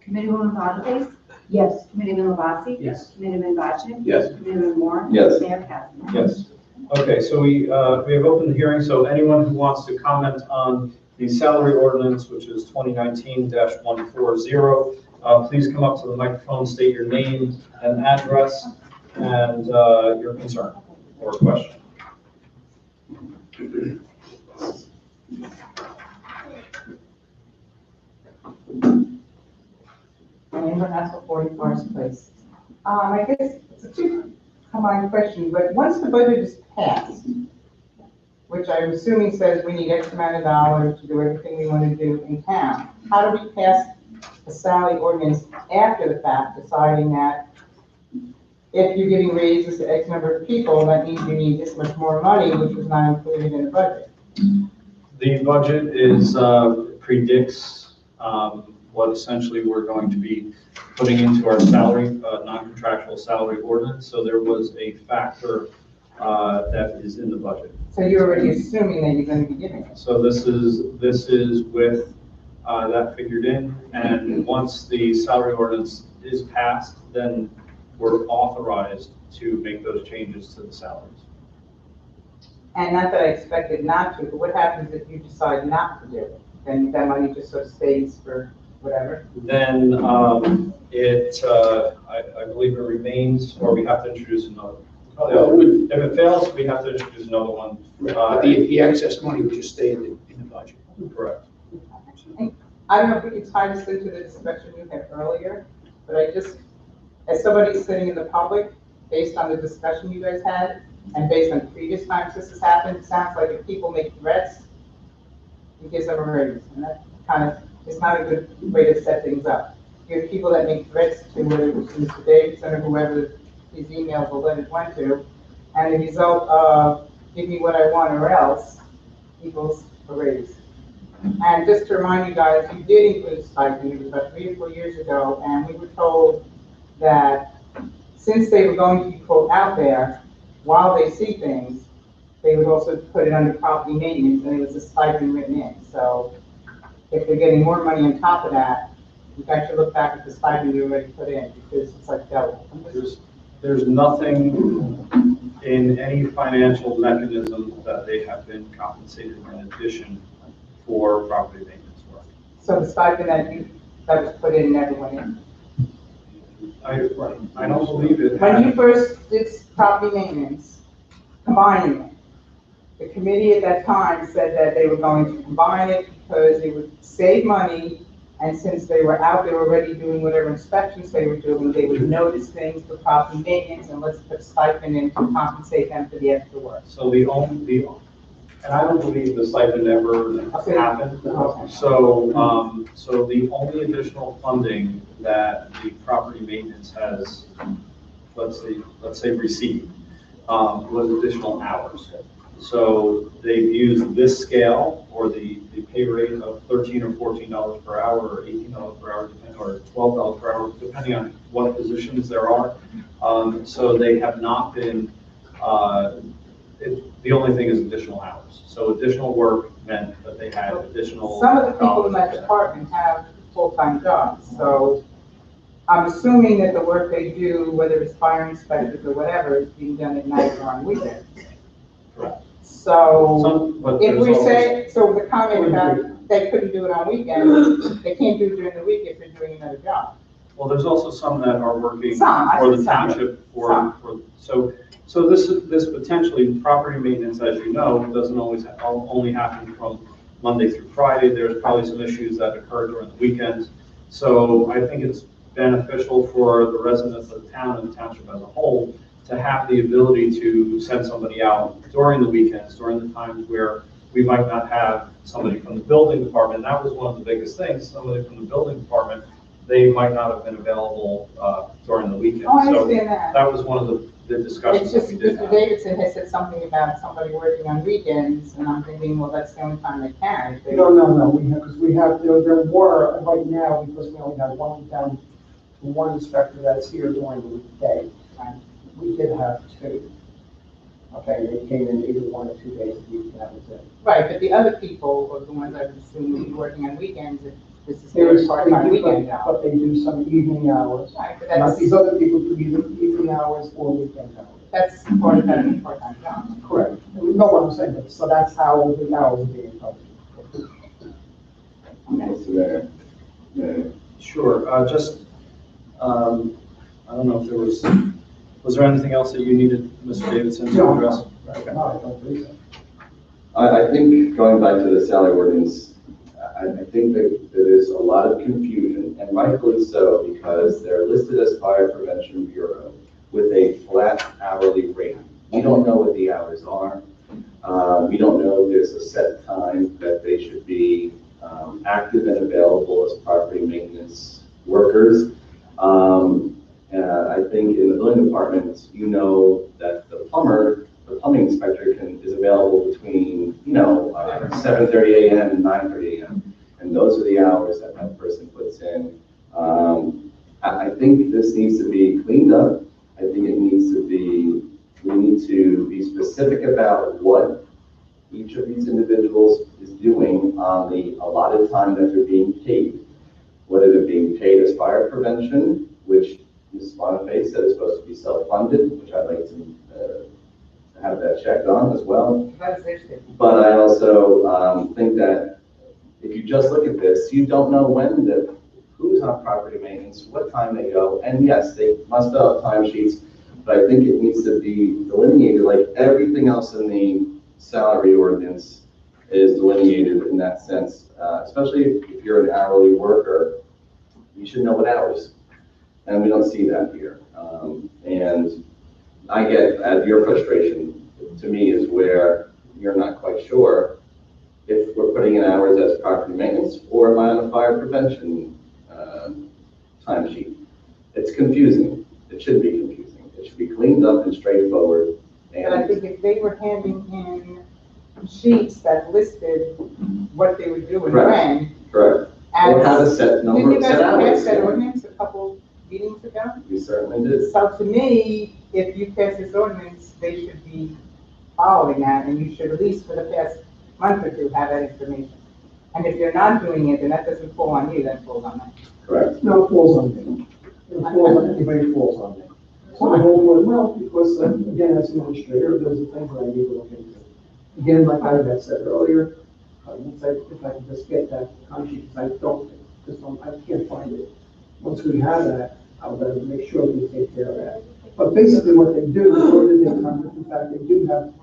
Committeewoman Bonface, Yes. Committeeman Lavassi, Yes. Committeeman Bocci, Yes. Committeeman Moore. Yes. Mayor Casper. Yes. Okay, so we have opened the hearing, so anyone who wants to comment on the salary ordinance, which is 2019-140, please come up to the microphone, state your name and address and your concern or question. My name is Vanessa, 40 Forest Place. I guess it's a two combined question, but once the budget is passed, which I'm assuming says we need X amount of dollars to do everything we want to do in town, how do we pass a salary ordinance after the fact, deciding that if you're giving raises to X number of people, that means you need this much more money, which was not included in the budget? The budget is, predicts what essentially we're going to be putting into our salary, non-contractual salary ordinance. So there was a factor that is in the budget. So you're already assuming that you're going to be giving it? So this is with that figured in, and once the salary ordinance is passed, then we're authorized to make those changes to the salaries. And not that I expected not to, but what happens if you decide not to do it? Then that money just sort of stays for whatever? Then I believe it remains, or we have to introduce another. If it fails, we have to introduce another one. The excess money would just stay in the budget. Correct. I don't know if we could tie this into the discussion you had earlier, but I just, as somebody sitting in the public, based on the discussion you guys had, and based on previous times this has happened, it sounds like if people make threats, it gives them a raise, and that kind of is not a good way to set things up. You have people that make threats to whether it was Mr. Davidson or whoever his emails or letters went to, and the result of give me what I want or else equals a raise. And just to remind you guys, you did include stipend, it was about 3 or 4 years ago, and we were told that since they were going to be quote out there, while they see things, they would also put it under property maintenance, and it was a stipend written in. So if they're getting more money on top of that, you guys should look back at the stipend you already put in, because it's like double. There's nothing in any financial mechanism that they have been compensated in addition for property maintenance work. So the stipend that was put in never went in. I don't believe it. When you first did property maintenance, combining it, the committee at that time said that they were going to combine it because it would save money, and since they were out there already doing whatever inspections they were doing, they would notice things for property maintenance, and let's put stipend in to compensate them for the extra work. So and I don't believe the stipend ever happened. Okay. So the only additional funding that the property maintenance has, let's say received, was additional hours. So they've used this scale, or the pay rate of $13 or $14 per hour, or $18 per hour, or $12 per hour, depending on what positions there are. So they have not been, the only thing is additional hours. So additional work meant that they had additional. Some of the people in that department have full-time jobs, so I'm assuming that the work they do, whether it's fire inspectors or whatever, is being done at night or on weekends. Correct. So But if there's we always- say, so the comment about they couldn't do it on weekends, they can't do it during the week if they're doing another job. Well, there's also some that are working Some, I for said the some. township, Some. so this potentially, property maintenance, as you know, doesn't always only happen from Monday through Friday. There's probably some issues that occur during the weekends. So I think it's beneficial for the residents of the town and the township as a whole to have the ability to send somebody out during the weekends, during the times where we might not have somebody from the building department. That was one of the biggest things. Somebody from the building department, they might not have been available during the weekend. Oh, I So understand that. that was one of the discussions It's that just, we did Mr. have. Davidson has said something about somebody working on weekends, and I'm thinking, well, that's the only time they can. If they- No, because we have, there were, right now, because we only have one inspector that's here during the weekday. And we did have two. Okay, they came in either 1 or 2 days a week, and that was it. Right, but the other people, or the ones I would assume would be working on weekends, if This is their There's, part-time they do, weekend job. but they do some evening hours. Right, but Not that's, these other people who do evening hours or weekend hours. that's part of that part-time job. Correct. You know what I'm saying, but- so that's how the hours are being covered. Mr. Mayor. Sure, I don't know if there was there anything else that you needed, Mr. Davidson, to No, address? no, I don't believe so. I think going back to the salary ordinance, I think that there is a lot of confusion, and rightfully so, because they're listed as Fire Prevention Bureau with a flat hourly rate. We don't know what the hours are. We don't know if there's a set time that they should be active and available as property maintenance workers. I think in the building department, you know that the plumbing inspector is available between, 7:30 a.m. and 9:30 a.m. And those are the hours that that person puts in. I think this needs to be cleaned up. I think we need to be specific about what each of these individuals is doing on the allotted time that they're being paid. Whether they're being paid as fire prevention, which Ms. Boniface said is supposed to be self-funded, which I'd like to have that checked on as well. That's their statement. But I also think that if you just look at this, you don't know who's on property maintenance, what time they go, and yes, they must fill out timesheets, but I think it needs to be delineated like everything else in the salary ordinance is delineated in that sense, especially if you're an hourly worker, you should know what hours. And we don't see that here. And I get your frustration, to me, is where you're not quite sure if we're putting in hours as property maintenance or am I on a fire prevention timesheet. It's confusing. It should be confusing. It should be cleaned up and straightforward. And I think if they were handing in sheets that listed what they would do and Correct. when. Correct. And Or have a set number, didn't you set guys hours. pass that ordinance a couple meetings ago? We certainly did. So to me, if you pass this ordinance, they should be following that, and you should at least for the past month or two have that information. And if you're not doing it, then that doesn't fall on you, that falls on them. Correct. No, it falls on me. It falls on anybody, it falls on me. So I whole board, well, because again, as an administrator, there's the things that I need to look into. Again, like I had said earlier, if I can just get that timesheet, because I can't find it. Once we have that, I'll better make sure we take care of that. But basically what they do, in fact, they do have,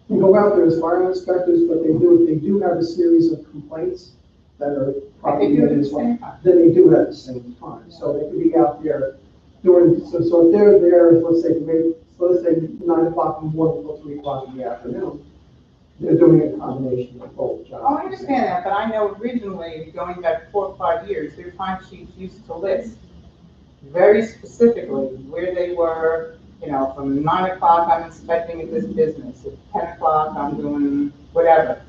they go out there as fire inspectors, but they do have a series of complaints that are property They do it at the maintenance. same time. Then they do it at the same time. So they could be out there doing, so if they're there, let's say 9 o'clock in the morning until 3 o'clock in the afternoon, they're doing a combination of both jobs. Oh, I understand that, but I know originally, going back 4 or 5 years, their time sheets used to list very specifically where they were, from 9 o'clock, I'm inspecting at this business, at 10 o'clock, I'm doing whatever.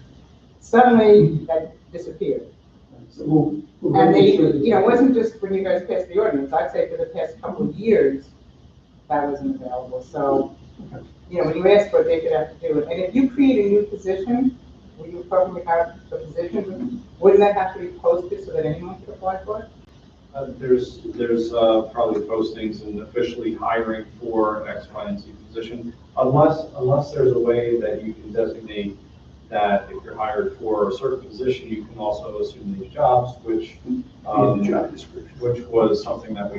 Suddenly, that disappeared. So we'll And make they, sure that- it wasn't just when you guys passed the ordinance, I'd say for the past couple of years, that wasn't available. So, when you ask for it, they could have to do it. And if you create a new position, where you probably have a position, wouldn't that have to be posted so that anyone could apply for it? There's probably postings and officially hiring for X, Y, and Z position, unless there's a way that you can designate that if you're hired for a certain position, you can also assume these jobs, which Job description. which was something that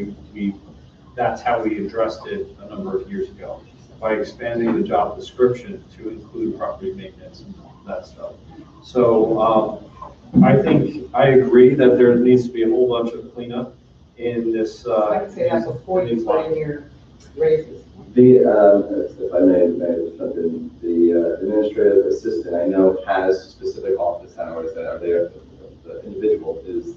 that's how we addressed it a number of years ago, by expanding the job description to include property maintenance and that stuff. So I think, I agree that there needs to be a whole bunch of cleanup in this. I would say that's before you put in your raises. If I may jump in, the administrative assistant, I know, has specific office hours that are there. The individual is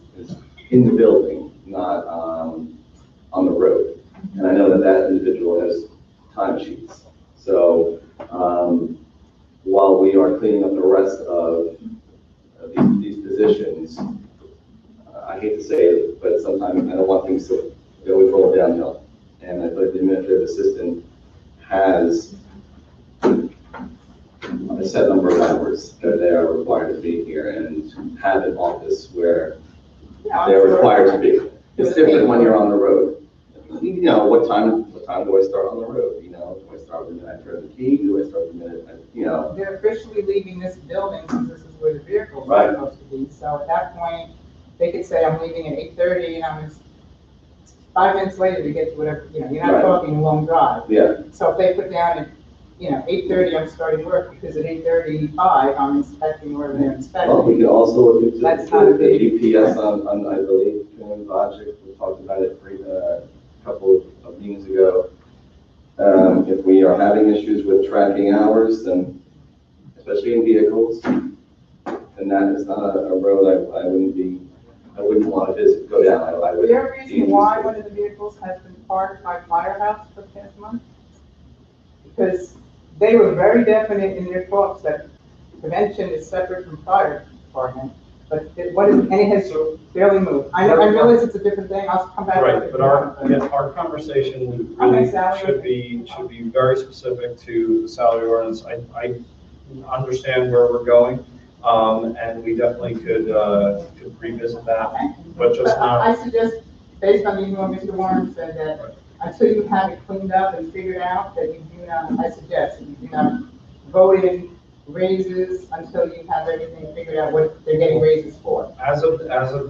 in the building, not on the road. And I know that individual has timesheets. So while we are cleaning up the rest of these positions, I hate to say it, but sometimes I don't want things to always roll downhill. And I think the administrative assistant has a set number of hours that they are required to be here and have an office where I'm they're sure. required to be. It's different when you're on the road. You know, what time do I start on the road? You know, do I start the minute I turn the key? Do I start the minute, you know? They're officially leaving this building since this is where the vehicles Right. are supposed to be. So at that point, they could say, I'm leaving at 8:30 and I'm 5 minutes later to get to whatever, you know, you're not Right. talking a long drive. Yeah, So if they put down at, 8:30, I'm starting work, because at 8:35, I'm inspecting where they're well, we inspecting. can also look into That's not a the big- GPS on, I believe, Twin Logic, we talked about it a couple of meetings ago. If we are having issues with tracking hours, then, especially in vehicles, then that is not a road I wouldn't want to visit, go down. I Is would. there a reason why one of the vehicles has been parked by Firehouse for the past month? Because they were very definite in their talks that prevention is separate from fire department, but and it has barely moved. I realize it's a different thing, I'll come back. Right, but our conversation really salary. should be very specific to the salary ordinance. I understand where we're going, and we definitely could revisit that, but just not. I suggest, based on the email Mr. Warren said, that until you have it cleaned up and figured out, that you do not, I suggest, that you do not vote in raises until you have everything figured out what they're getting raises for. As of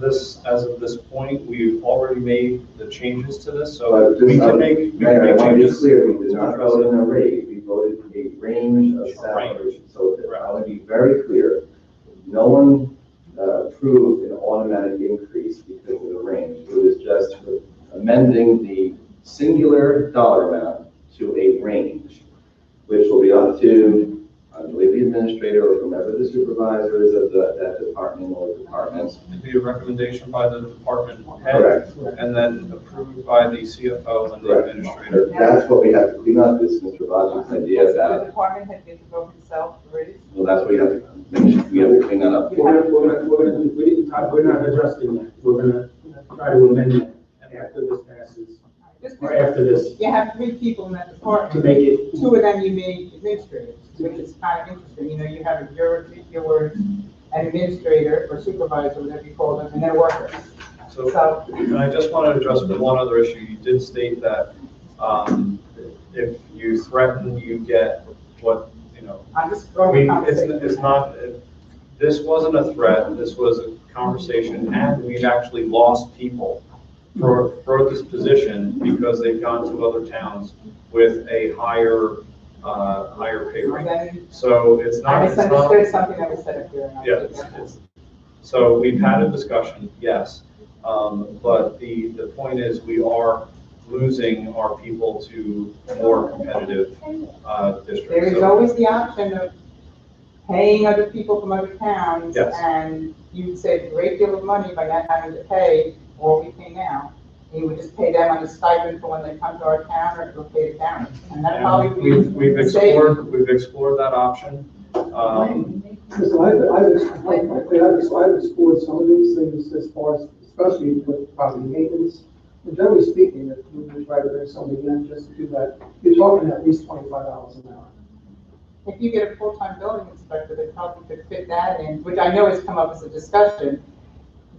this point, we've already made the changes to this, so But we just, can make Mayor, I want to be changes. clear, we did not vote in a rate, we voted a range of salaries. So I want to be very clear, no one approved an automatic increase because of the range. It was just amending the singular dollar amount to a range, which will be up to, I believe, the administrator or whomever the supervisor is of that department or departments. It'd be a recommendation by the department head, Correct. and then approved by the CFO and the Correct. administrator. That's what we have to clean up, is Mr. Rogers' idea The that, department head gets to vote himself for raise. well, that's what we have to, we have to clean that up. We're not addressing that. We're gonna try to amend it after this passes, Just or because after this, you have 3 people in that to department. make it. 2 of them you made administrators, which is kind of interesting. You know, you have a juror, 3 viewers, an administrator or supervisor, whatever you call them, and then workers. So, So, and I just want to address one other issue. You did state that if you threaten, you get what, I'm just throwing it's not, this wasn't a threat, this was a conversation, and we've actually lost people for this position because they've gone to other towns with a higher pay rate. Then So it's I not, misunderstood something that was said up here. and I yeah, did that. so we've had a discussion, yes, but the point is we are losing our people to more competitive districts. There is So- always the option of paying other people from other towns. Yes. And you'd save a great deal of money by not having to pay what we pay now. And you would just pay them on a stipend for when they come to our town, or go pay the county. And that probably And would we've be saved. explored that option. Listen, I've explored some of these things as far as, especially with property maintenance. And generally speaking, if we try to bring somebody in just to do that, you're talking at least $25 an hour. If you get a full-time building inspector that probably could fit that in, which I know has come up as a discussion,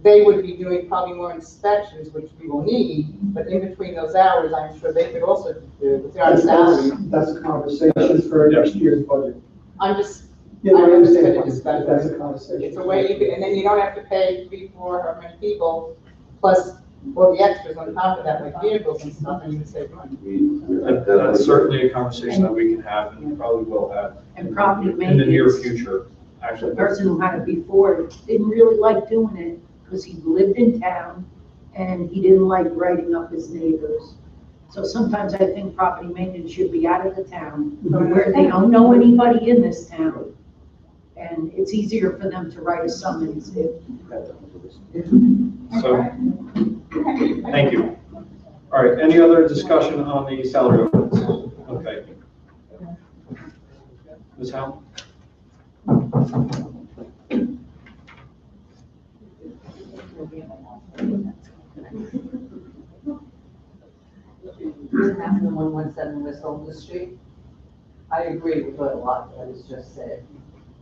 they would be doing probably more inspections, which we will need, but in between those hours, I'm sure they could also do with their own salary. That's a conversation for next year's budget. I'm just, Yeah, I I understand, understand. that's a conversation. it's a way you could, and then you don't have to pay 3, 4, however many people, plus all the extras on top of that, like vehicles and stuff, and you would save money. That's certainly a conversation that we can have and probably will have And property in the near maintenance. future, actually. The person who had it before didn't really like doing it because he lived in town and he didn't like writing up his neighbors. So sometimes I think property maintenance should be out of the town where they don't know anybody in this town. And it's easier for them to write a summons if. So, thank you. All right, any other discussion on the salary ordinance? Okay. Ms. Howe? This happened in 117 West Holmes Street. I agree with what a lot that was just said,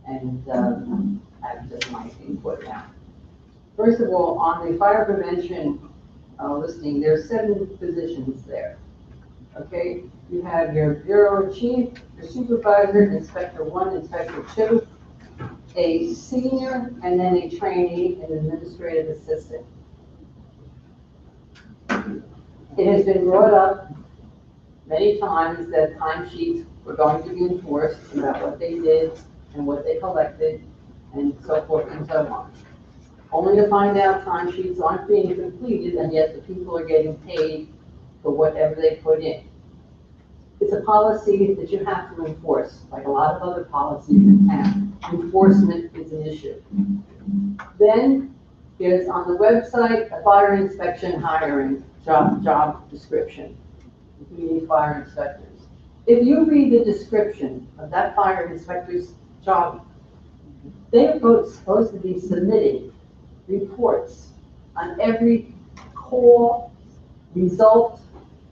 and I just my input now. First of all, on the fire prevention listing, there's 7 positions there. Okay, you have your bureau chief, your supervisor, inspector 1, inspector 2, a senior, and then a trainee and administrative assistant. It has been brought up many times that timesheets were going to be enforced about what they did and what they collected and so forth and so on. Only to find out timesheets aren't being completed and yet the people are getting paid for whatever they put in. It's a policy that you have to enforce, like a lot of other policies in town. Enforcement is an issue. Then there's on the website, a fire inspection hiring job description. We need fire inspectors. If you read the description of that fire inspector's job, they are both supposed to be submitting reports on every call, result,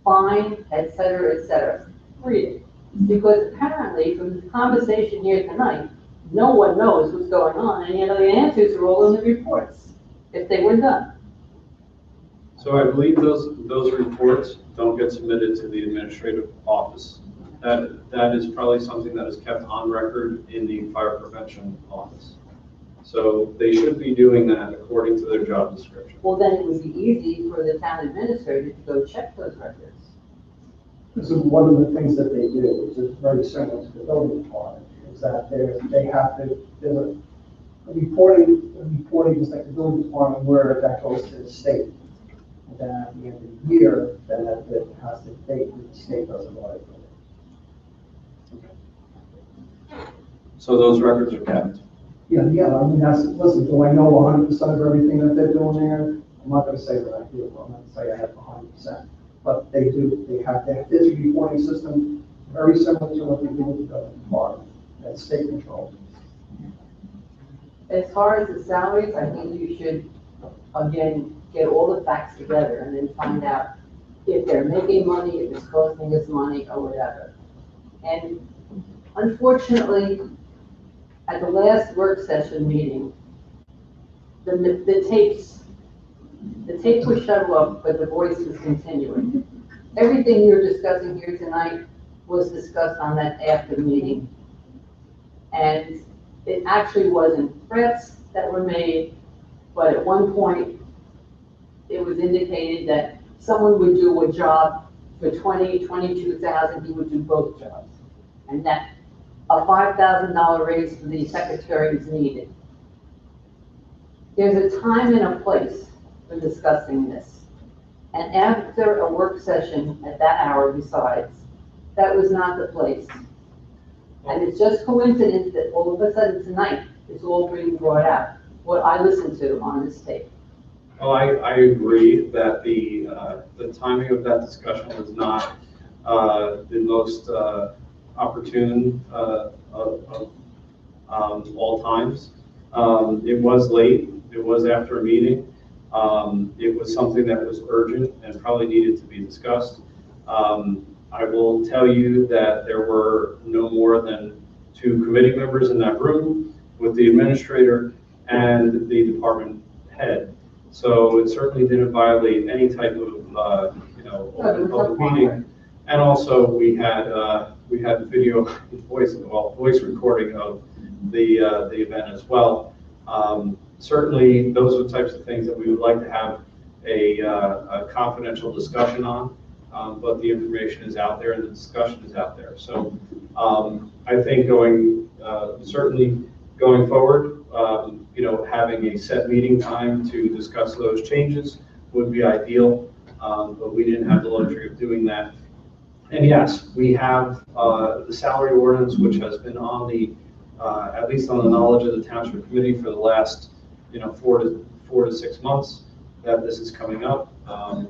fine, etc., etc. Read it. Because apparently, from the conversation here tonight, no one knows what's going on, and yet the answers are all in the reports, if they were done. So I believe those reports don't get submitted to the administrative office. That is probably something that is kept on record in the fire prevention office. So they should be doing that according to their job description. Well, then it would be easy for the town administrator to go check those records. This is one of the things that they do, which is very similar to the building department, is that they have to, there's a reporting is like the building department where that goes to the state. And then at the end of the year, then that has to date with the state doesn't audit it. So those records are kept. Yeah, I mean, listen, do I know 100% of everything that they're doing there? I'm not gonna say that I do, I'm not gonna say I have 100%. But they do, they have this reporting system, very similar to what they do with the building department, that's state control. As far as the salaries, I think you should, again, get all the facts together and then find out if they're making money, if it's costing us money, or whatever. And unfortunately, at the last work session meeting, the tape was shut off, but the voice was continuing. Everything you're discussing here tonight was discussed on that after meeting. And it actually wasn't threats that were made, but at one point, it was indicated that someone would do a job for $22,000, he would do both jobs. And that a $5,000 raise for the secretary is needed. There's a time and a place for discussing this. And after a work session at that hour besides, that was not the place. And it's just coincidence that all of a sudden tonight, it's all being brought out, what I listened to on this tape. Well, I agree that the timing of that discussion was not the most opportune of all times. It was late. It was after a meeting. It was something that was urgent and probably needed to be discussed. I will tell you that there were no more than 2 committee members in that room with the administrator and the department head. So it certainly didn't violate any type of, open public meeting. And also we had video, voice recording of the event as well. Certainly, those are the types of things that we would like to have a confidential discussion on, but the information is out there and the discussion is out there. So I think certainly going forward, having a set meeting time to discuss those changes would be ideal, but we didn't have the luxury of doing that. And yes, we have the salary ordinance, which has been on at least on the knowledge of the Township Committee for the last 4 to 6 months that this is coming up.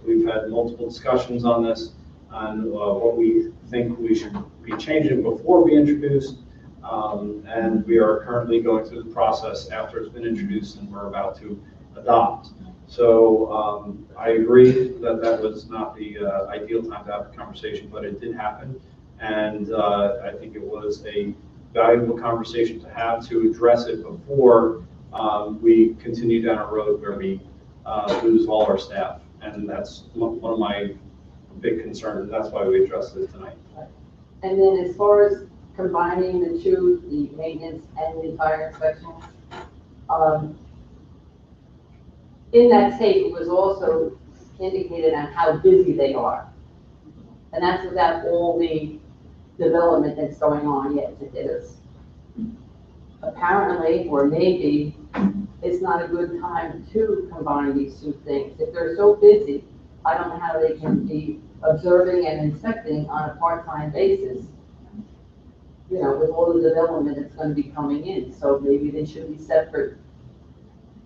We've had multiple discussions on this, on what we think we should be changing before we introduce, and we are currently going through the process after it's been introduced and we're about to adopt. So I agree that was not the ideal time to have a conversation, but it did happen, and I think it was a valuable conversation to have to address it before we continue down a road where we lose all our staff. And that's one of my big concerns, and that's why we addressed it tonight. And then as far as combining the two, the maintenance and the fire inspection, in that tape, it was also indicated on how busy they are. And that's without all the development that's going on yet. It is apparently, or maybe, it's not a good time to combine these two things. If they're so busy, I don't know how they can be observing and inspecting on a part-time basis, you know, with all the development that's going to be coming in. So maybe they should be separate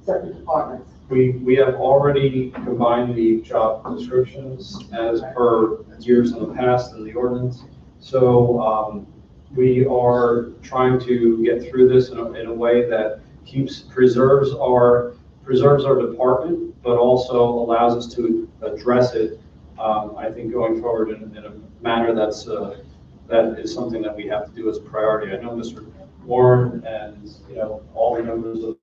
departments. We have already combined the job descriptions as per years in the past in the ordinance. So we are trying to get through this in a way that preserves our department, but also allows us to address it, I think, going forward in a manner that is something that we have to do as a priority. I know Mr. Warren and, you know, all the members of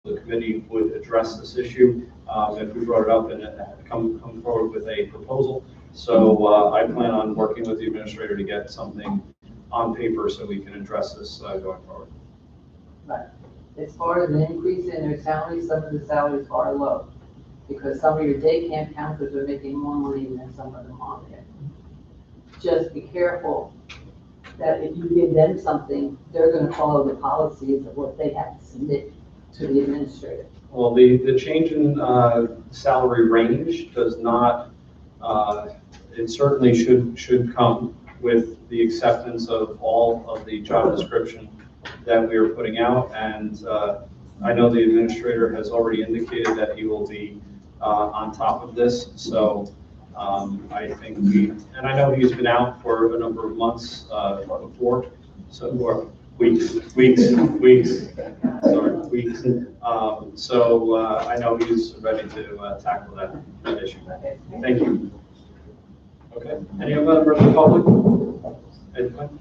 the committee would address this issue if we brought it up and come forward with a proposal. So I plan on working with the administrator to get something on paper so we can address this going forward. Right. As far as an increase in their salaries, some of the salaries are low, because some of your day camp counselors are making more money than some of them on there. Just be careful that if you give them something, they're going to follow the policies of what they have to submit to the administrator. Well, the change in salary range does not, it certainly should come with the acceptance of all of the job description that we are putting out. And I know the administrator has already indicated that he will be on top of this. So I think and I know he's been out for a number of months before, or weeks. So I know he's ready to tackle that issue. Thank you. Okay. Any other members of the public? Anything?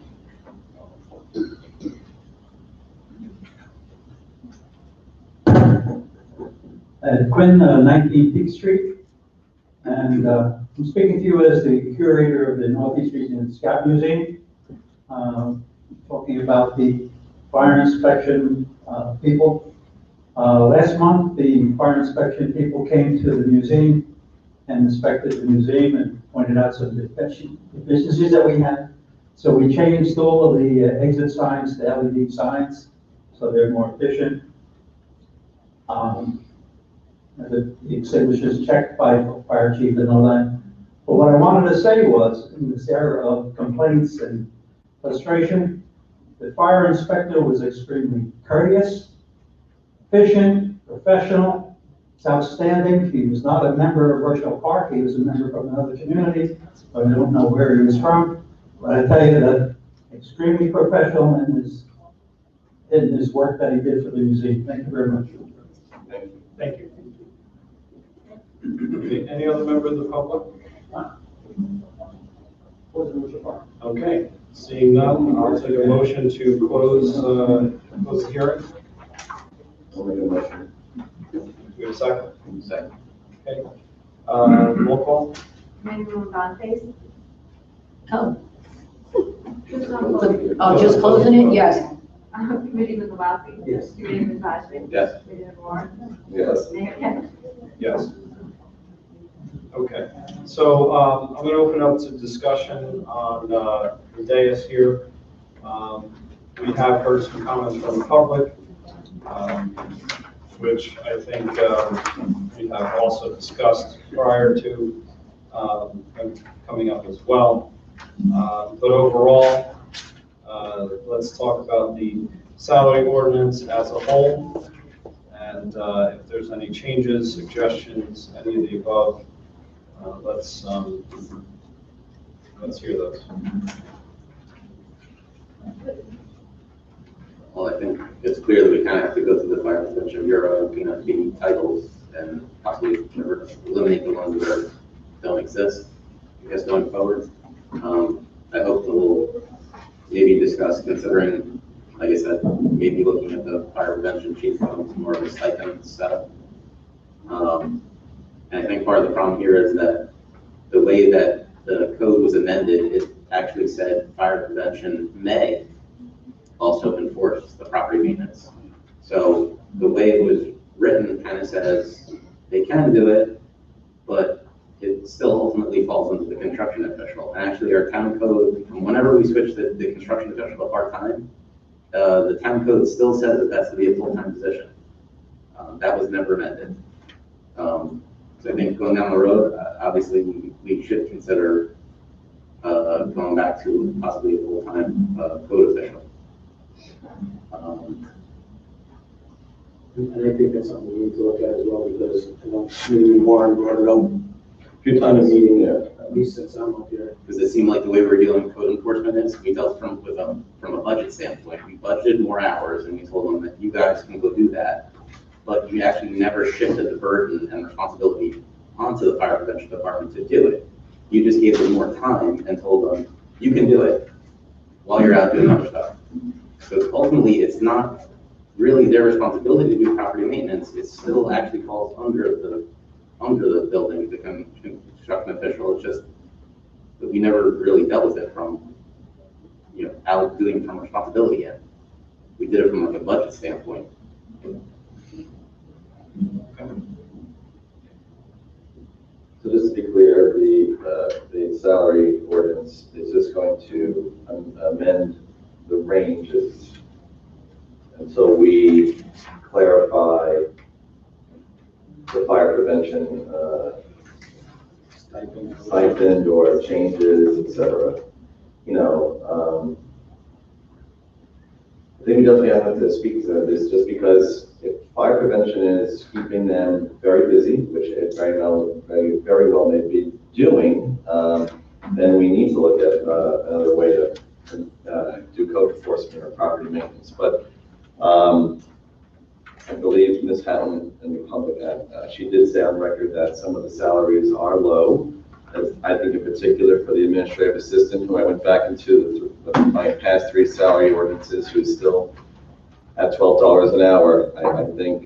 Quinn, 19 Peak Street, and I'm speaking to you as the curator of the Northeast Region Scout Museum, talking about the fire inspection people. Last month, the fire inspection people came to the museum and inspected the museum and pointed out some deficiencies that we had. So we changed all of the exit signs to LED signs, so they're more efficient. The extinguishers checked by fire chief and all that. But what I wanted to say was, in this era of complaints and frustration, the fire inspector was extremely courteous, efficient, professional. It's outstanding. He was not a member of Rochelle Park. He was a member from another community, but I don't know where he was from. But I tell you that extremely professional in his work that he did for the museum. Thank you very much. Thank you. Okay, any other member of the public? Okay, seeing none, I'll take a motion to close the hearing. I'll make a motion. We have a second? Second. Okay. Roll call? Committeeman Fontes? Oh, just closing it? Yes. Committeeman Glassy? Yes. Committeeman Boswell? Yes. Committeeman Warren? Yes. Mayor Kennedy? Yes. Okay, so I'm going to open up to discussion on the dais here. We have heard some comments from the public, which I think we have also discussed prior to coming up as well. But overall, let's talk about the salary ordinance as a whole, and if there's any changes, suggestions, any of the above. Let's hear those. Well, I think it's clear that we kind of have to go through the Fire Prevention Bureau and clean up the titles and possibly eliminate the ones that don't exist, I guess, going forward. I hope that we'll maybe discuss considering Like I said, maybe looking at the fire prevention chief, more of a stipend setup. And I think part of the problem here is that the way that the code was amended, it actually said fire prevention may also enforce the property maintenance. So the way it was written kind of says they can do it, but it still ultimately falls into the construction official. And actually our town code, whenever we switch the construction official to part-time, the town code still says that that's to be a full-time position. That was never amended. So I think going down the road, obviously we should consider going back to possibly a full-time code official. And I think that's something we need to look at as well, because I know maybe Warren brought it up a few times in the meeting, at least since I'm up here. Because it seemed like the way we're dealing with code enforcement is, we dealt from a budget standpoint. We budgeted more hours and we told them that you guys can go do that. But you actually never shifted the burden and responsibility onto the fire prevention department to do it. You just gave them more time and told them, you can do it while you're out doing other stuff. So ultimately, it's not really their responsibility to do property maintenance. It still actually falls under the building, the construction official. It's just that we never really dealt with it from, out doing from responsibility yet. We did it from like a budget standpoint. So just to be clear, the salary ordinance is just going to amend the ranges until we clarify the fire prevention stipend or changes, etc. I think we definitely have to speak to this, just because if fire prevention is keeping them very busy, which it very well may be doing, then we need to look at another way to do code enforcement or property maintenance. But I believe Ms. Hatton in the public, she did say on record that some of the salaries are low. I think in particular for the administrative assistant, who I went back into my past 3 salary ordinances, who's still at $12 an hour. I think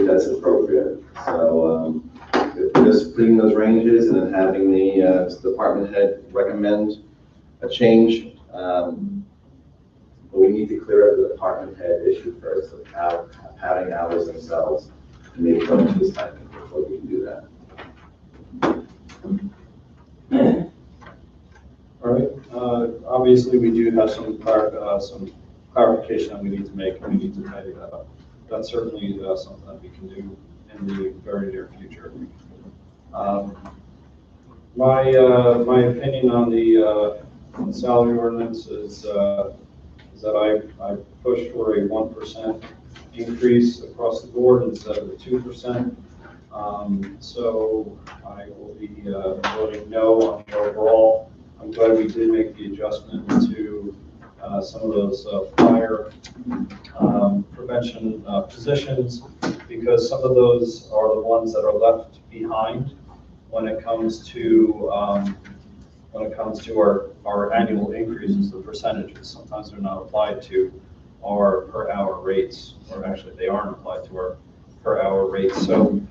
that's appropriate. So just putting those ranges and then having the department head recommend a change. But we need to clear up the department head issue first of how padding hours themselves and maybe go into this time before we can do that. All right, obviously, we do have some clarification that we need to make, and we need to tidy that up. That's certainly something that we can do in the very near future. My opinion on the salary ordinance is that I push for a 1% increase across the board instead of a 2%. So I will be voting no on the overall. I'm glad we did make the adjustment to some of those fire prevention positions, because some of those are the ones that are left behind when it comes to our annual increases, the percentages. Sometimes they're not applied to our per hour rates, or actually they aren't applied to our per hour rates. So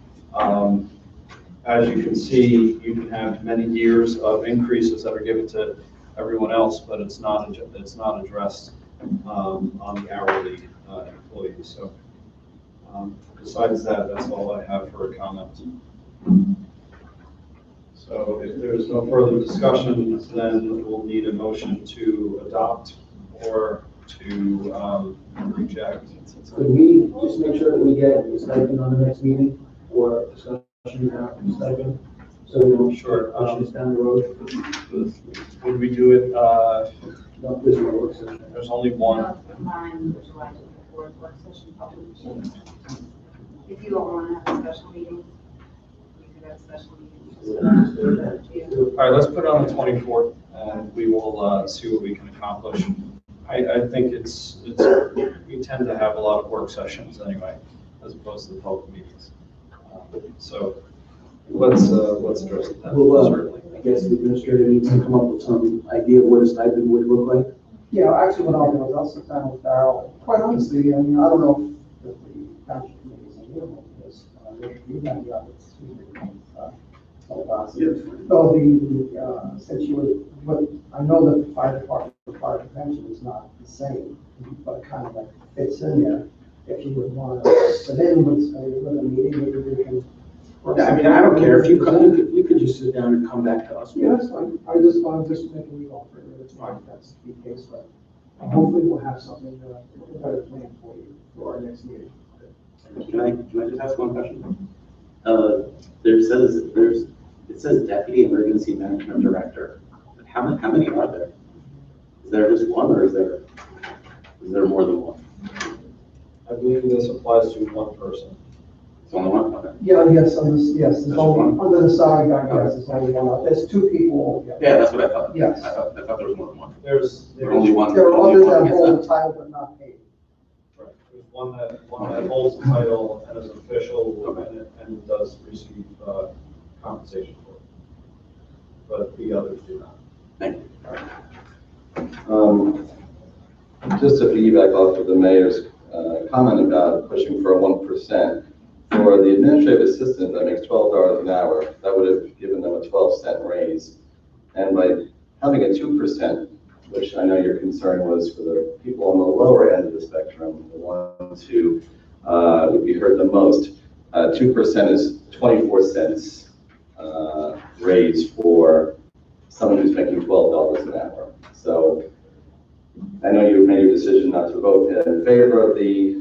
as you can see, you can have many years of increases that are given to everyone else, but it's not addressed on the hourly employees. So besides that, that's all I have for a comment. So if there's no further discussion, then we'll need a motion to adopt or to reject. Could we just make sure that we get the stipend on the next meeting, or discussion about the stipend? So we don't push this down the road. Would we do it, No, this is a work session. there's only one. If you all want to have a special meeting, you could have a special meeting. All right, let's put it on the 24th, and we will see what we can accomplish. I think we tend to have a lot of work sessions anyway, as opposed to the public meetings. So let's address that, certainly. guess the administrator needs to come up with some idea of what a stipend would look like. Yeah, actually, what I'll do is I'll sit down with Darrell. Quite honestly, I mean, I don't know if the township committee is amenable to this. You might be able to, so since you were, but I know that the fire department, the fire prevention is not the same, but it kind of like fits in there. If you would want to sit in with a meeting, maybe we can. I mean, I don't care if you come, you could just sit down and come back to us. Yeah, that's fine. I'm just making you offer it. It's fine. That's the case, but hopefully we'll have something, a better plan for you for our next meeting. Can I just ask one question? It says Deputy Emergency Management Director. But how many are there? Is there just one, or is there more than one? I believe this applies to one person. It's only one? Okay. Yeah, yes, there's Just only, one? under the salary guide, yes, there's only one. There's two people. Yeah, that's what I thought. Yes. I thought there was more than one. There's Only one. There are only others one that gets hold that. the title but not paid. There's one that holds the title and is official and does receive compensation for it. But the others do not. Thank you. Just to piggyback off of the mayor's comment about pushing for a 1%, for the administrative assistant that makes $12 an hour, that would have given them a 12-cent raise. And by having a 2%, which I know your concern was for the people on the lower end of the spectrum, the ones who would be hurt the most, 2% is 24 cents raise for someone who's making $12 an hour. So I know you've made your decision not to vote in favor of the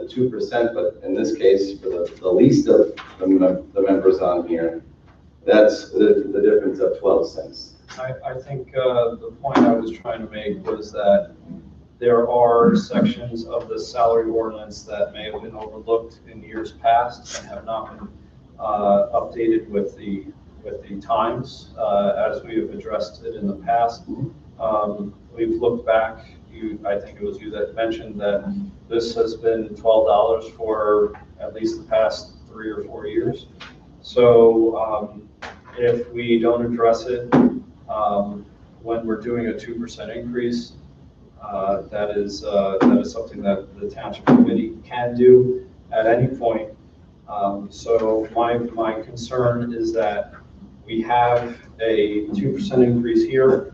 2%, but in this case, for the least of the members on here, that's the difference of 12 cents. I think the point I was trying to make was that there are sections of the salary ordinance that may have been overlooked in years past and have not been updated with the times as we have addressed it in the past. We've looked back. I think it was you that mentioned that this has been $12 for at least the past 3 or 4 years. So if we don't address it when we're doing a 2% increase, that is something that the township committee can do at any point. So my concern is that we have a 2% increase here.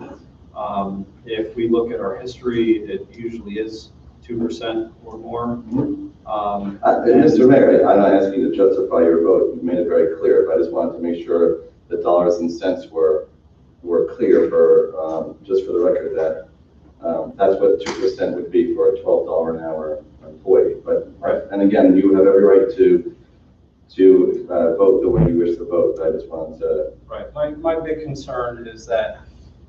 If we look at our history, it usually is 2% or more. Mr. Mayor, I'm not asking you to justify your vote. You made it very clear. But I just wanted to make sure the dollars and cents were clear for just for the record that that's what 2% would be for a $12 an hour employee. But and again, you have every right to vote the way you wish to vote. I just wanted to. Right. My big concern is that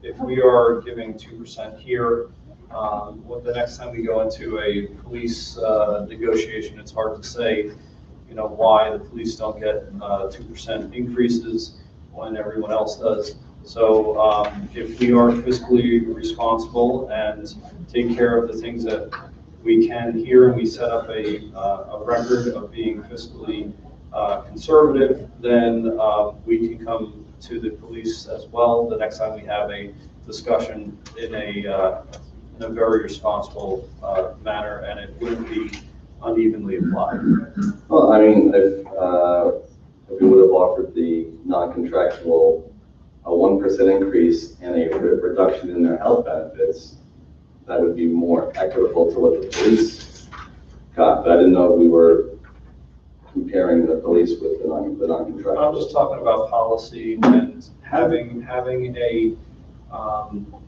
if we are giving 2% here, the next time we go into a police negotiation, it's hard to say, why the police don't get 2% increases when everyone else does. So if we are fiscally responsible and take care of the things that we can here, and we set up a record of being fiscally conservative, then we can come to the police as well the next time we have a discussion in a very responsible manner, and it wouldn't be unevenly applied. Well, I mean, if we would have offered the non-contractual a 1% increase and a reduction in their health benefits, that would be more equitable to what the police got. But I didn't know we were comparing the police with the non-contractual. I'm just talking about policy and having a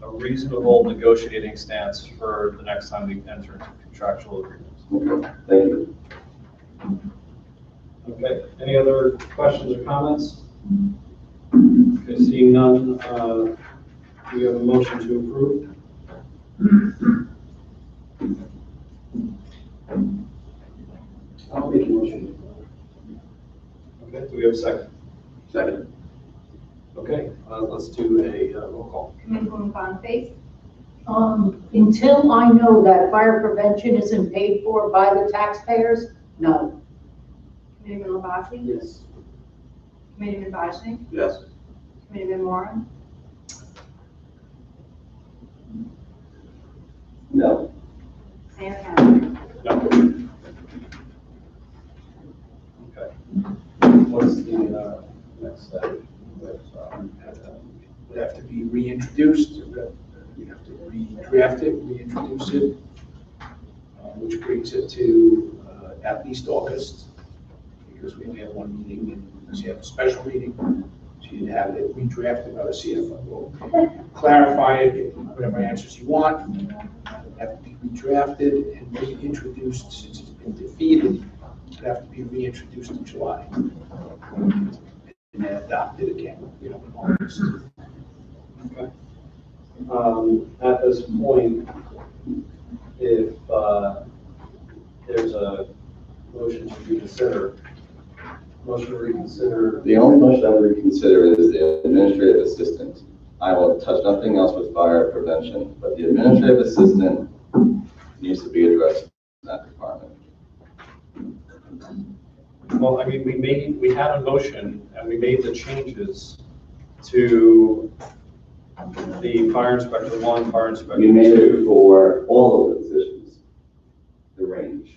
reasonable negotiating stance for the next time we enter into contractual agreements. Okay, thank you. Okay, any other questions or comments? Okay, seeing none, do we have a motion to approve? I'll make a motion. Okay, do we have a second? Second. Okay, let's do a roll call. Committeewoman Bonface, Until I know that fire prevention isn't paid for by the taxpayers, no. Committeeman Labasi, Yes. Committeeman Bajnik, Yes. Committeeman Moore? No. Mayor Cameron? No. Okay. What's the next step? Would have to be reintroduced, you have to redraft it, reintroduce it, which brings it to at least August, because we only have one meeting, and unless you have a special meeting, so you'd have it redrafted by the CFO. We'll clarify it, get whatever answers you want, have to be redrafted and reintroduced, since it's been defeated, it'd have to be reintroduced in July. And then adopted again, in August. Okay. At this point, if there's a motion to reconsider, The only motion I would reconsider is the administrative assistant. I will touch nothing else with fire prevention, but the administrative assistant needs to be addressed in that department. well, I mean, we had a motion and we made the changes to the fire inspector 1, fire inspector You made it 2. for all of the positions, the range.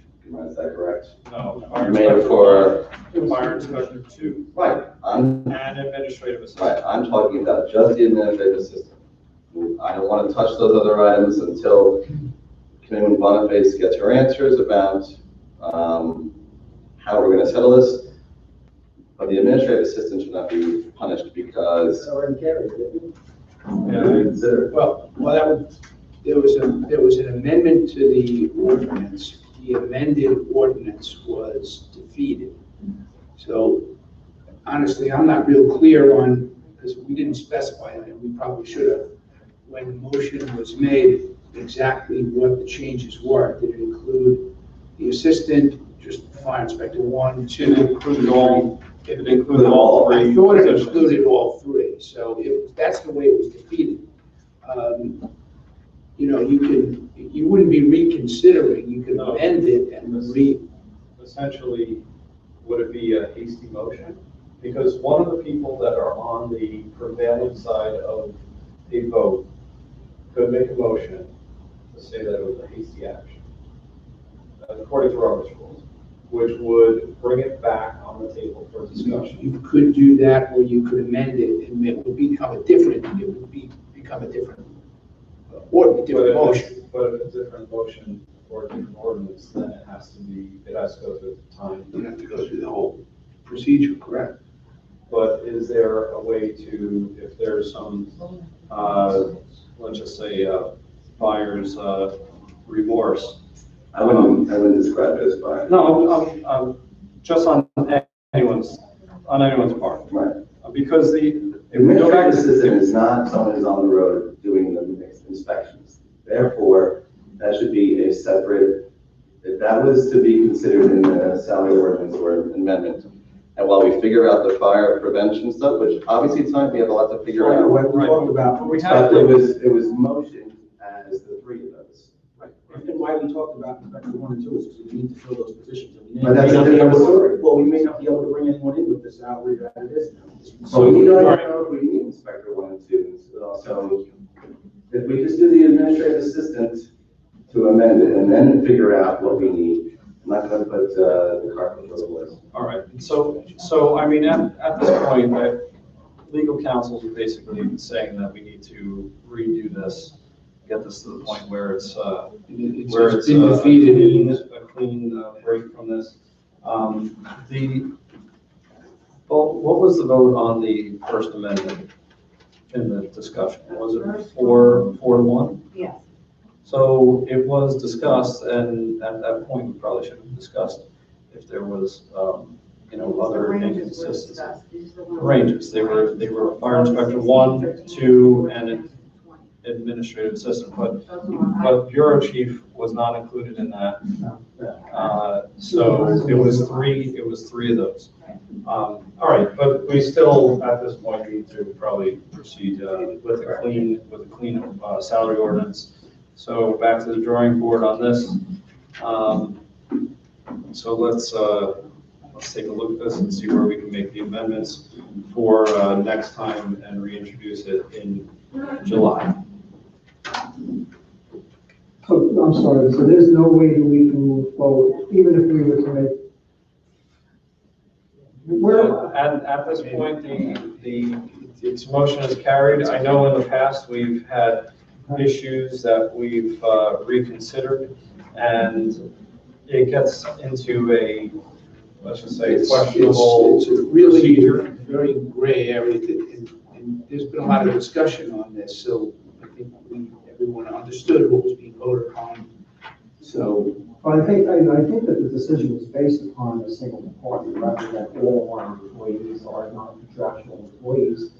Is that correct? No, You made it for, 1, fire inspector 2, right, and administrative assistant. right, I'm talking about just the administrative assistant. I don't want to touch those other items until Committeeman Boniface gets her answers about how we're going to settle this. But the administrative assistant should not be punished because. Already carried, didn't it? Yeah, Consider. Well, there was an amendment to the ordinance. The amended ordinance was defeated. So honestly, I'm not real clear on, because we didn't specify it, and we probably should have, when the motion was made, exactly what the changes were. Did it include the assistant, just fire inspector 1, 2? It included all, it included all I 3 thought it positions. included all 3, so that's the way it was defeated. You wouldn't be reconsidering, you could No. amend it and Essentially, would it be a hasty motion? Because one of the people that are on the prevailing side of a vote could make a motion to say that it was a hasty action, according to Robert's rules, which would bring it back on the table for discussion. You could do that, or you could amend it, and it would become a different motion. But if it's a different motion or a different ordinance, then it has to go through the time. You have to go through the whole procedure, correct? But is there a way to, if there's some, let's just say, buyer's remorse? I wouldn't describe it as fire. No, I'm just on anyone's part. Right. Because if The we go back administrative to assistant is not someone who's on the road doing the inspections. Therefore, that should be a separate, if that was to be considered in the salary ordinance or amendment. And while we figure out the fire prevention stuff, which obviously tonight we have a lot to figure out. What we talked about, we have But it was motioned as the 3 of those. and why we talked about inspector 1 and 2 is because we need to fill those positions. And we But that's may not a be able different to- story. Well, we may not be able to bring anyone in with the salary that it is now. So we don't even know if we need inspector 1 and 2. So if we just do the administrative assistant to amend it and then figure out what we need, I'm not going to put the cart before the horse. All right, so I mean, at this point, legal counsel is basically saying that we need to redo this, get this to the point where it's It's been defeated. a clean break from this. Well, what was the vote on the First Amendment in the discussion? Was it 4-1? Yes. So it was discussed, and at that point, we probably should have discussed if there was, other inconsistencies. Ranges, they were fire inspector 1, 2, and administrative assistant, but bureau chief was not included in that. So it was three of those. All right, but we still, at this point, need to probably proceed with a clean salary ordinance. So back to the drawing board on this. So let's let's take a look at this and see where we can make the amendments for next time and reintroduce it in July. So, I'm sorry, so there's no way that we can move forward, even if we were to make. At this point, its motion is carried. I know in the past, we've had issues that we've reconsidered, and it gets into a, let's just say, questionable It's a really procedure. very gray area, and there's been a lot of discussion on this, so I think everyone understood what was being voted upon. So, But I think that the decision was based upon a single department rather than all our employees are non-contractual employees.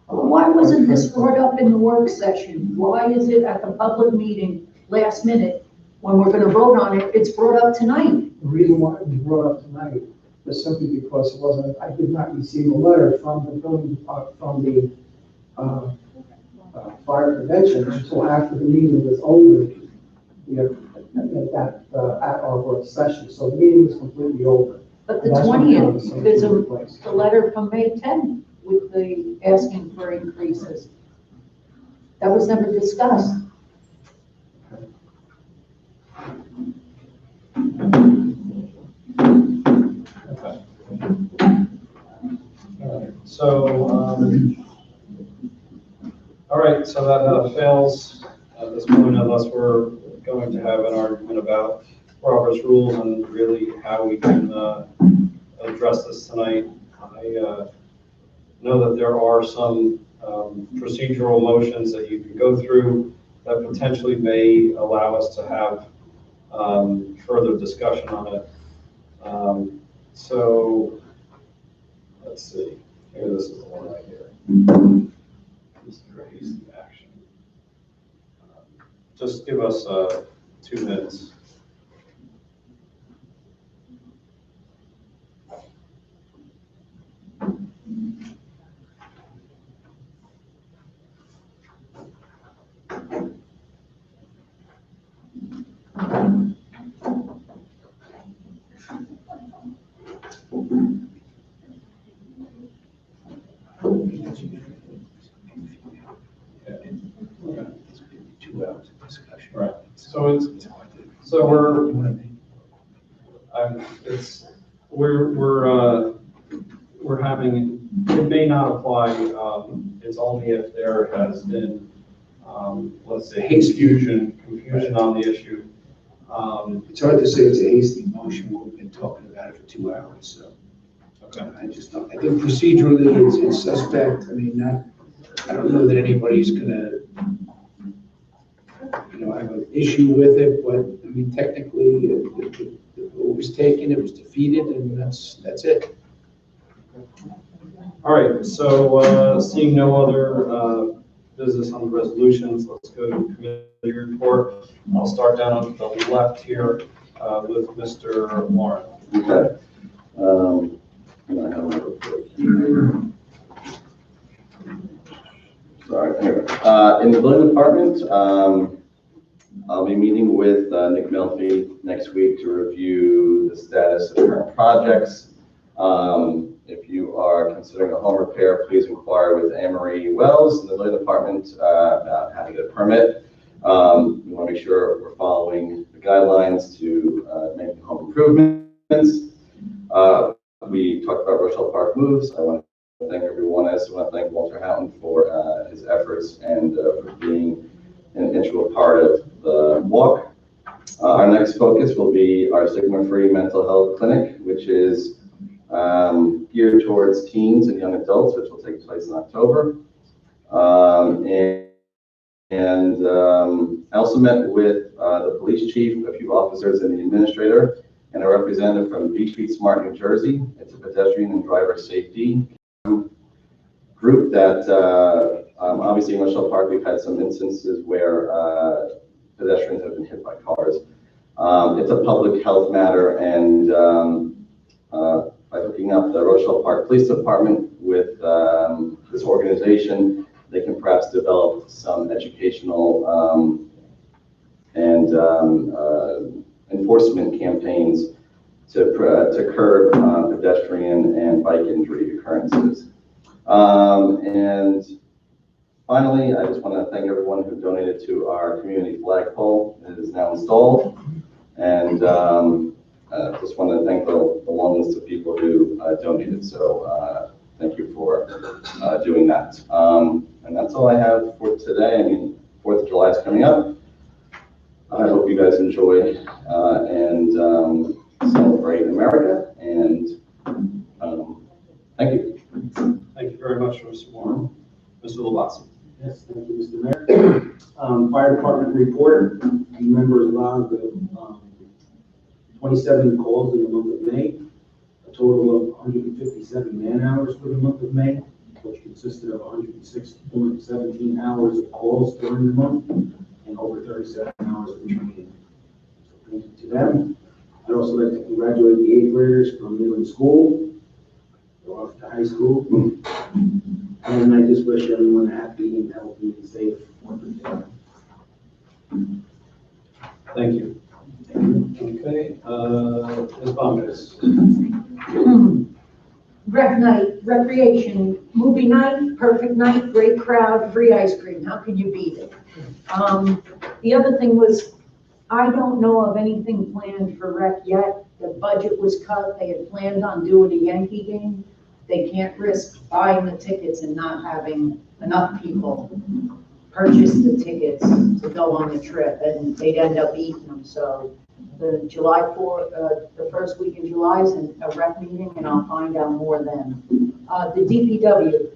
Why wasn't this brought up in the work session? Why is it at the public meeting, last minute, when we're gonna vote on it, it's brought up tonight? The reason why it was brought up tonight was simply because it wasn't, I did not receive a letter from the building department, from the fire prevention until after the meeting was over. At our work session, so the meeting was completely over. But the And that's when 20th, there's took place. the letter from May 10th with the asking for increases. That was never discussed. Okay. So, all right, so that fails at this point unless we're going to have an argument about Robert's rules and really how we can address this tonight. I know that there are some procedural motions that you can go through that potentially may allow us to have further discussion on it. So let's see. Here, this is the one right here. This is very easy action. Just give us 2 minutes. it's been 2 hours of discussion. Right. So it's we're having, it may not apply, it's only if there has been, let's say, confusion on the issue. It's hard to say it's a hasty motion, when we've been talking about it for 2 hours, so. Okay. I just don't, I think procedurally it's suspect. I mean, I don't know that anybody's gonna, have an issue with it, but I mean, technically, the vote was taken, it was defeated, and that's it. All right, so seeing no other business on the resolutions, let's go to committee report. I'll start down on the left here with Mr. Warren. Okay. I have my report here. Sorry, anyway. In the building department, I'll be meeting with Nick Melfi next week to review the status of current projects. If you are considering a home repair, please inquire with Anne-Marie Wells in the building department about how to get a permit. We want to make sure we're following the guidelines to make home improvements. We talked about Rochelle Park moves. I want to thank everyone. I also want to thank Walter Houghton for his efforts and for being an integral part of the walk. Our next focus will be our stigma-free mental health clinic, which is geared towards teens and young adults, which will take place in October. I also met with the police chief, a few officers, and the administrator, and a representative from Beach Street Smart, New Jersey. It's a pedestrian and driver safety group that obviously in Rochelle Park we've had some instances where pedestrians have been hit by cars. It's a public health matter, and by hooking up the Rochelle Park Police Department with this organization, they can perhaps develop some educational and enforcement campaigns to curb pedestrian and bike injury occurrences. And finally, I just want to thank everyone who donated to our community flagpole. It is now installed. And just want to thank the long list of people who donated. So thank you for doing that. And that's all I have for today. I mean, 4th of July is coming up. I hope you guys enjoy and celebrate America. And thank you. Thank you very much, Mr. Warren. Mr. Lavazzi. Yes, thank you, Mr. Mayor. Fire department report. You remember a lot of the 27 calls in the month of May, a total of 157 man-hours for the month of May, which consisted of 106.17 hours of calls during the month and over 37 hours of training. So thank you to them. I'd also like to congratulate the 8th graders from Midland School. They're off to high school. And I just wish everyone a happy and healthy and safe 4th of July. Thank you. Okay, Ms. Bombas. Rec night, recreation, movie night, perfect night, great crowd, free ice cream. How can you beat it? The other thing was, I don't know of anything planned for rec yet. The budget was cut. They had planned on doing a Yankee game. They can't risk buying the tickets and not having enough people purchase the tickets to go on the trip, and they'd end up eating them. So the July 4th, the first week in July is a rec meeting, and I'll find out more then. The DPW,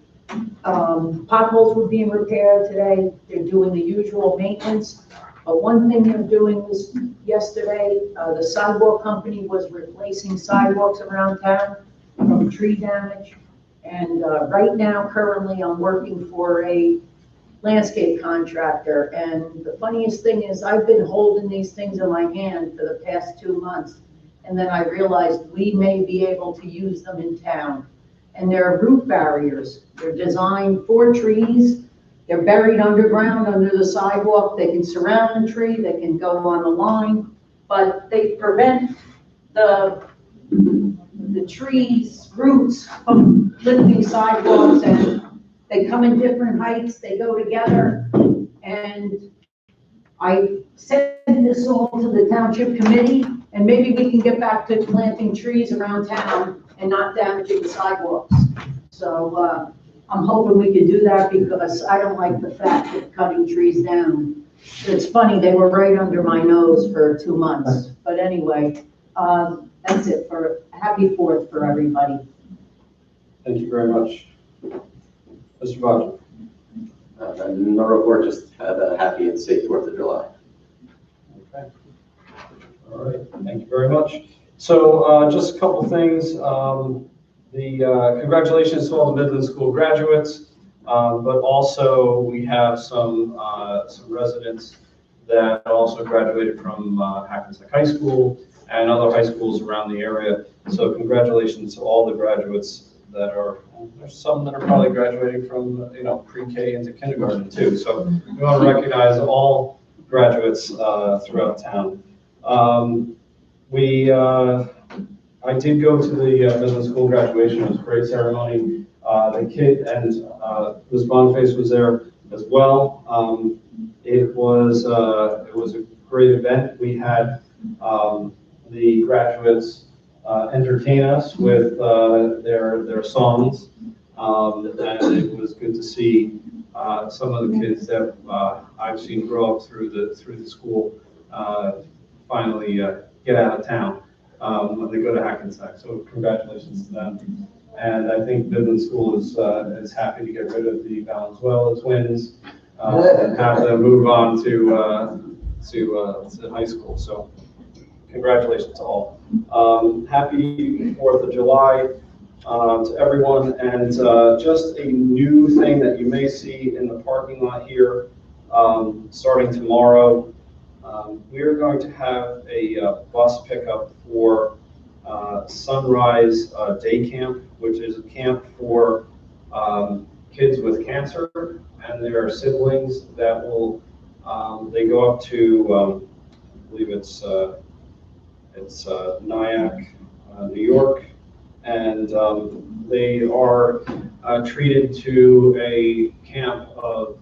potholes were being repaired today. They're doing the usual maintenance. But one thing they're doing was yesterday, the sidewalk company was replacing sidewalks around town from tree damage. And right now, currently, I'm working for a landscape contractor. And the funniest thing is I've been holding these things in my hand for the past 2 months. And then I realized we may be able to use them in town. And they're root barriers. They're designed for trees. They're buried underground under the sidewalk. They can surround the tree. They can go on the line, but they prevent the trees' roots from lifting sidewalks, and they come in different heights. They go together. And I sent this all to the township committee, and maybe we can get back to planting trees around town and not damaging the sidewalks. So, I'm hoping we can do that because I don't like the fact of cutting trees down. It's funny, they were right under my nose for 2 months. But anyway, that's it. For happy 4th for everybody. Thank you very much. Mr. Bodger. No report, just have a happy and safe 4th of July. Okay. All right, thank you very much. So just a couple things. Congratulations to all the Midland School graduates, but also we have some residents that also graduated from Hackensack High School and other high schools around the area. So congratulations to all the graduates that are, there's some that are probably graduating from, pre-K into kindergarten too. So we want to recognize all graduates throughout town. I did go to the Midland School graduation. It was a great ceremony. The kid and Ms. Boniface was there as well. It was a great event. We had the graduates entertain us with their songs, and it was good to see some of the kids that I've seen grow up through the school finally get out of town. When they go to Hackensack. So congratulations to them. And I think Midland School is happy to get rid of the Valenzuela twins and have them move on to high school. So congratulations to all. Happy 4th of July to everyone. And just a new thing that you may see in the parking lot here starting tomorrow. We are going to have a bus pickup for Sunrise Day Camp, which is a camp for kids with cancer and their siblings that will, they go up to, I believe it's Nyack New York. And they are treated to a camp of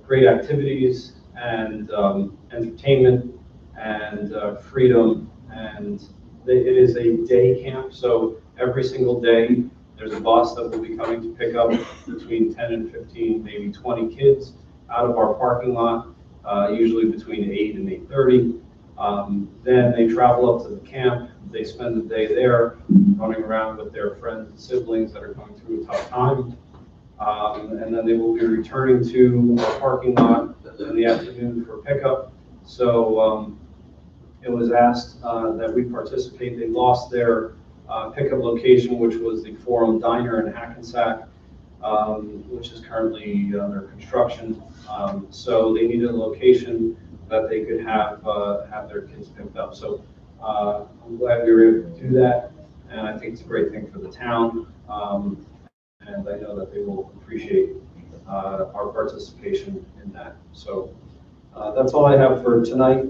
great activities and entertainment and freedom. And it is a day camp, so every single day there's a bus that will be coming to pick up between 10 and 15, maybe 20 kids out of our parking lot, usually between 8 and 8:30. Then they travel up to the camp. They spend the day there running around with their friends and siblings that are going through a tough time. And then they will be returning to our parking lot in the afternoon for pickup. So it was asked that we participate. They lost their pickup location, which was the Forum Diner in Hackensack, which is currently under construction. So they needed a location that they could have their kids picked up. So I'm glad we were able to do that, and I think it's a great thing for the town. And I know that they will appreciate our participation in that. So that's all I have for tonight.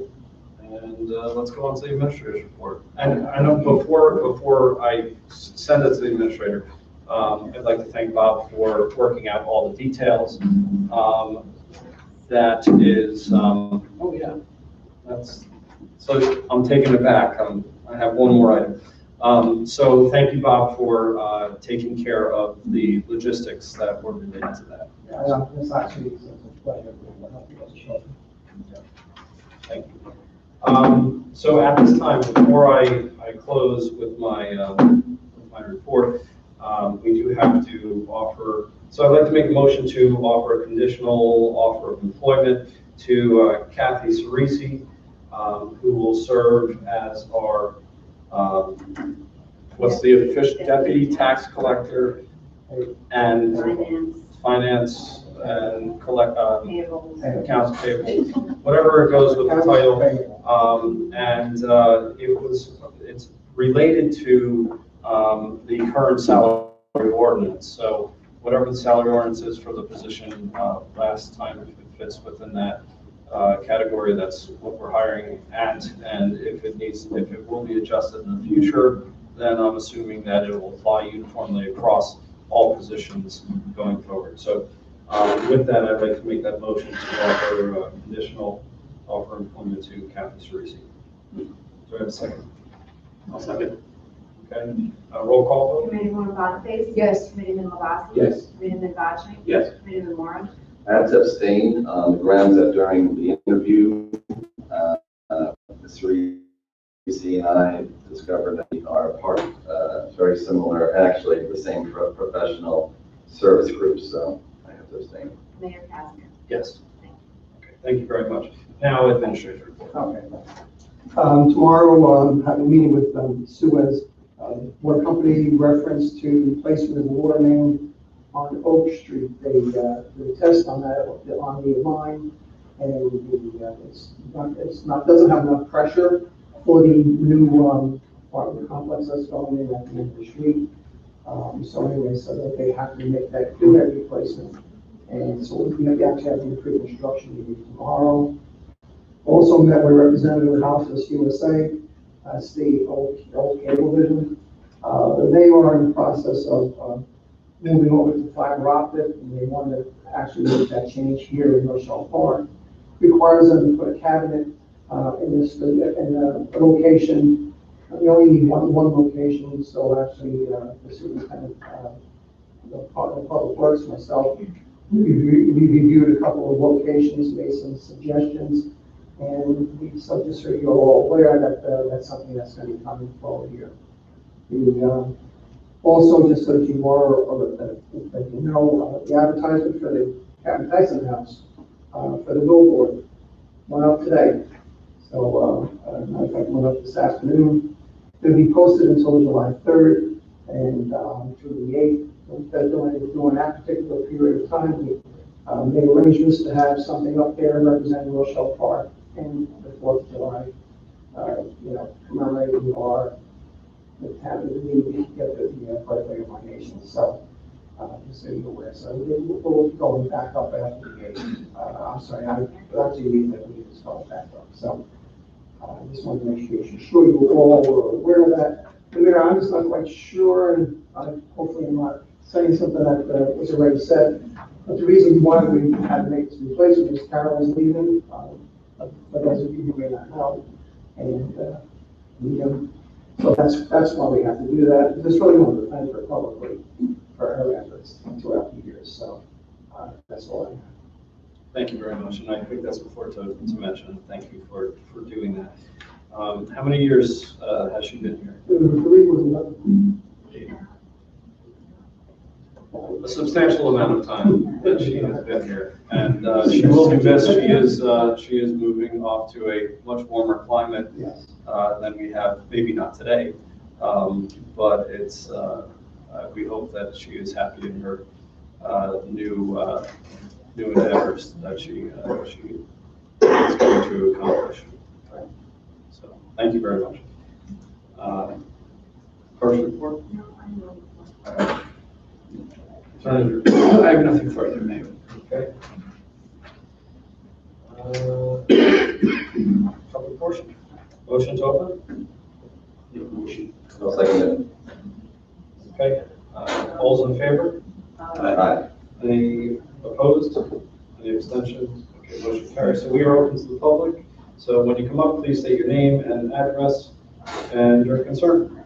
And let's go on to the administrator's report. And I know before I send it to the administrator, I'd like to thank Bob for working out all the details. That is, oh yeah, that's, so I'm taking it back. I have one more item. So thank you, Bob, for taking care of the logistics that were related to that. It's actually a pleasure. Thank you. So at this time, before I close with my report, we do have to offer, so I'd like to make a motion to offer a conditional offer of employment to Kathy Cerisi, who will serve as our, what's the official, deputy tax collector and finance and collect, accounts payable, whatever it goes with the title. It's related to the current salary ordinance. So whatever the salary ordinance is for the position last time, if it fits within that category, that's what we're hiring at. And if it will be adjusted in the future, then I'm assuming that it will apply uniformly across all positions going forward. So with that, I'd like to make that motion to offer conditional offer employment to Kathy Cerisi. Do I have a second? I'll second. Okay. Roll call vote? Committeewoman Bonface? Yes. Committeeman Lavassi? Yes. Committeeman Bajnik? Yes. Committeeman Warren? I have to abstain on the grounds that during the interview, Ms. Cerisi and I discovered that we are part of very similar, actually the same professional service groups, so I have to abstain. Mayor Casner? Yes. Okay, thank you very much. Now, administrator report. Okay. Tomorrow, have a meeting with Suez Water Company reference to replacement of the water main on Oak Street. They did a test on that on the line, and doesn't have enough pressure for the new apartment complex that's going in at the end of the street. So anyway, so that they have to do that replacement. And so we actually have the pre-construction meeting tomorrow. Also met with Representative Houses USA, that's the old cable vision. They are in the process of moving over to fiber optic, and they want to actually make that change here in Rochelle Park. Requires them to put a cabinet in a location. We only need one location, so actually the superintendent, the public works, myself, we reviewed a couple of locations, made some suggestions. And we, so just so you're all aware that that's something that's going to be coming forward here. Also, just so that you are, that you know, the advertisement for the Captain Tyson House for the billboard went up today. So, matter of fact, went up this afternoon. It'll be posted until July 3rd and through the 8th. During that particular period of time, we made arrangements to have something up there representing Rochelle Park and the 4th of July, commemorating our having the need to get the birthday of my nation. So, just so you're aware. So we'll be going back up after the 8th. I'm sorry, after the 8th, that we just going back up. So, I just wanted to make sure you all were aware of that. And Mayor, I'm just not quite sure, and hopefully I'm not saying something that was already said, but the reason why we had to make this replacement is Carol was leaving, for those of you who may not know. And so that's why we have to do that. This really wasn't planned for publicly for her efforts throughout the years. So that's all I have. Thank you very much, and I think that's important to mention. Thank you for doing that. How many years has she been here? The belief was another. A substantial amount of time that she has been here, and she will be missed. She is moving off to a much warmer climate than we have. Maybe not today, but it's. We hope that she is happy in her new endeavors that she is going to accomplish. So, thank you very much. First report. I have nothing further, Mayor. Okay. Public portion. Motion to open? Motion. I'll second Okay. All's in favor? it. Aye. Any opposed? Any abstentions? Okay, motion carries. So we are open to the public. So when you come up, please state your name and address and your concern.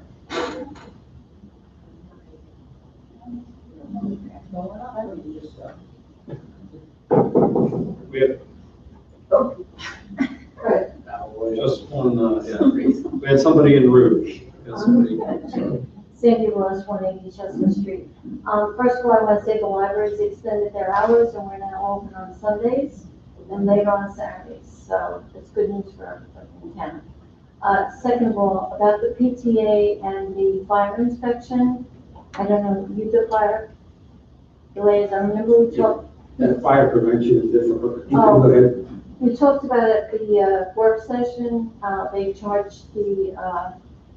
We have just one, yeah. We had somebody in Rouge. We had somebody- Sandy Ross, 180 Chestnut Street. First of all, I want to say the library's extended their hours and we're now open on Sundays and later on Saturdays. So it's good news for everybody in town. Second of all, about the PTA and the fire inspection, I don't know, you the fire delays, I remember we talked. That fire prevention is different, but you can Oh. go ahead. We talked about it at the work session, they charged the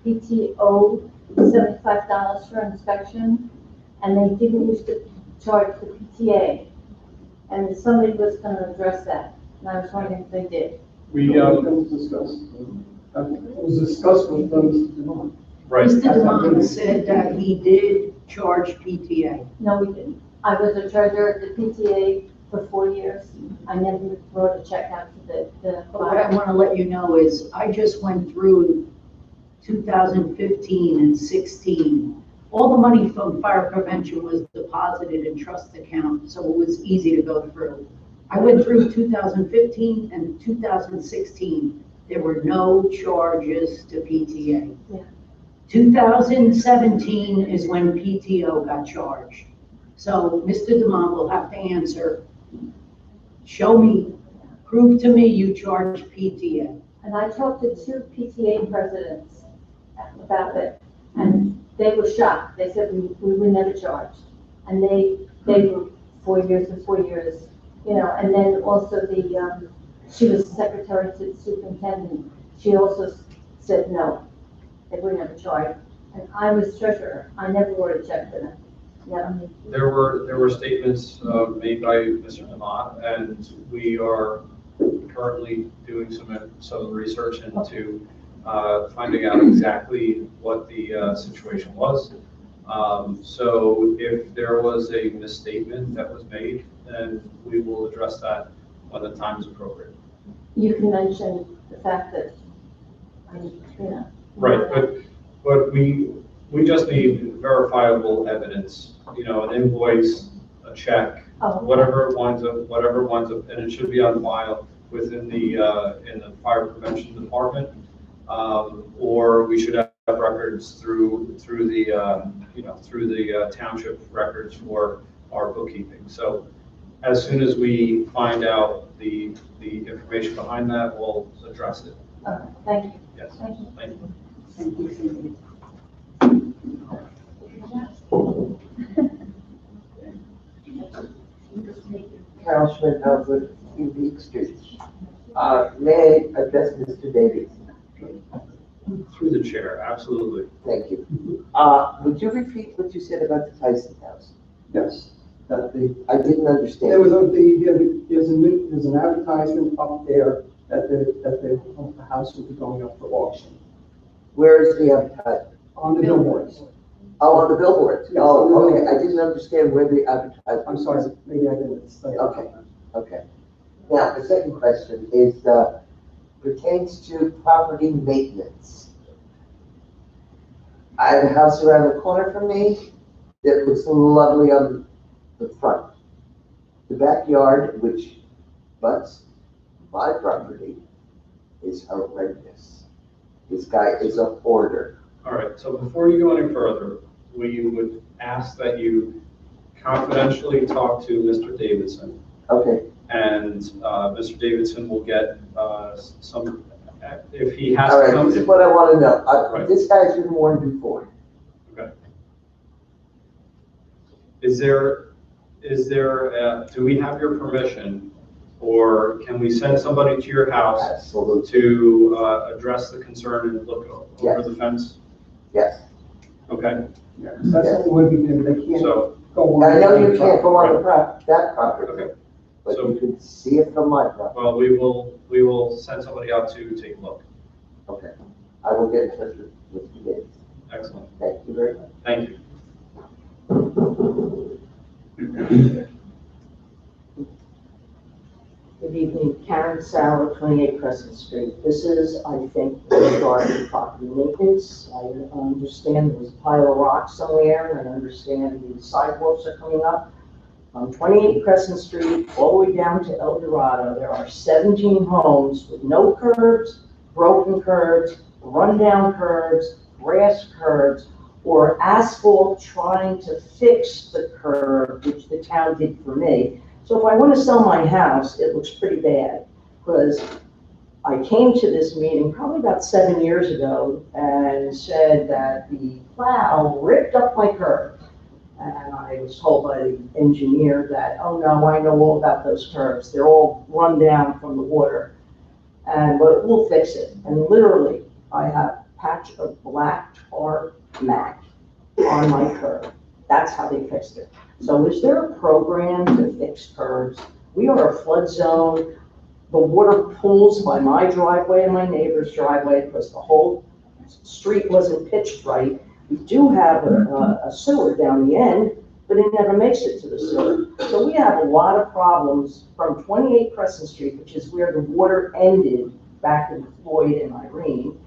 PTO $75 for inspection, and they didn't used to charge the PTA. And somebody was gonna address that, and I was wondering if they did. We, It was discussed. It was discussed with Mr. Demond. right. Mr. Demond said that he did charge PTA. No, we didn't. I was a treasurer at the PTA for 4 years. I never wrote a check out to the But what I want to let you know is I just went through 2015 and 16. All the money from fire prevention was deposited in trust account, so it was easy to go through. I went through 2015 and 2016. There were no charges to PTA. Yeah. 2017 is when PTO got charged. So Mr. Demond will have to answer, show me, prove to me you charged PTA. And I talked to 2 PTA presidents about it, and they were shocked. They said we were never charged. And they were 4 years and 4 years, you know, and then also she was secretary to the superintendent. She also said no, they were never charged. And I was treasurer. I never wrote a check for them. Yeah. There were statements made by Mr. Demott, and we are currently doing some research into finding out exactly what the situation was. So if there was a misstatement that was made, then we will address that when the time is appropriate. You can mention the fact that, you know. Right, but we just need verifiable evidence, you know, an invoice, a check, Oh. whatever it winds up, and it should be on file within the, in the fire prevention department. Or we should have records through the, you know, through the township records for our bookkeeping. So as soon as we find out the information behind that, we'll address it. Okay, thank you. Yes, Thank you. thank you. Thank you, Cindy. Carol Schmidt, Outlook, Beak Street. May I address Mr. Davies? Through the chair, absolutely. Thank you. Would you repeat what you said about the Tyson House? Yes, that I didn't understand. there's an advertisement up there that the the house will be going up for auction Where is the advertisement? on the billboards. Oh, on the billboards? Yes, on the Oh, okay, I billboards. didn't understand where the advertisement. I'm sorry, maybe I didn't say. Okay. Okay. Now, the second question is, pertains to property maintenance. I have a house around the corner from me that looks lovely on the front. The backyard, which butts my property, is horrendous. This guy is a hoarder. All right, so before you go any further, we would ask that you confidentially talk to Mr. Davidson. Okay, And Mr. Davidson will get some, if he has all to right, come. this is what I want to know. Right. This guy's been warned before. Okay. Is there, do we have your permission, or can we send somebody to your house Absolutely. to address the concern and look over Yes. the fence? Yes. Okay, Yeah, that's the only way we can, they can't so, go on. I know you can't go on the that property, okay, but So- you can see it from my property. well, we will send somebody out to take a look. Okay. I will get in touch with you guys. Excellent, Thank you very much. thank you. Good evening, Karen Sauer, 28 Crescent Street. This is, I think, regarding property maintenance. I understand there's a pile of rocks somewhere, and I understand the sidewalks are coming up. On 28 Crescent Street, all the way down to El Dorado, there are 17 homes with no curbs, broken curbs, rundown curbs, grass curbs, or asphalt trying to fix the curb, which the town did for me. So if I want to sell my house, it looks pretty bad, because I came to this meeting probably about 7 years ago and said that the plow ripped up my curb. And I was told by the engineer that, oh no, I know all about those curbs. They're all run down from the water. And we'll fix it. And literally, I have a patch of black tar mat on my curb. That's how they fixed it. So is there a program to fix curbs? We are a flood zone. The water pools by my driveway and my neighbor's driveway because the whole street wasn't pitched right. We do have a sewer down the end, but it never makes it to the sewer. So we have a lot of problems from 28 Crescent Street, which is where the water ended back in Floyd and Irene,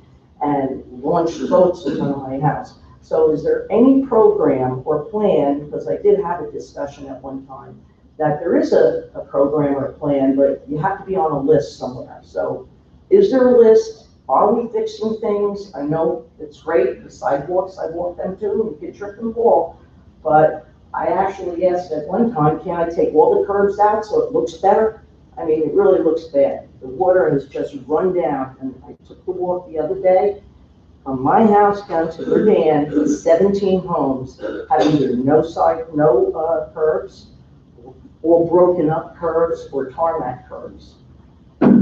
and launched boats in front of my house. So is there any program or plan, because I did have a discussion at one time, that there is a program or a plan, but you have to be on a list somewhere. So is there a list? Are we fixing things? I know it's great, the sidewalks, I walk them too, you can trip and fall. But I actually asked at one time, can I take all the curbs out so it looks better? I mean, it really looks bad. The water has just run down, and I took the walk the other day. From my house down to Verdan, 17 homes have either no curbs, or broken up curbs, or tarmac curbs.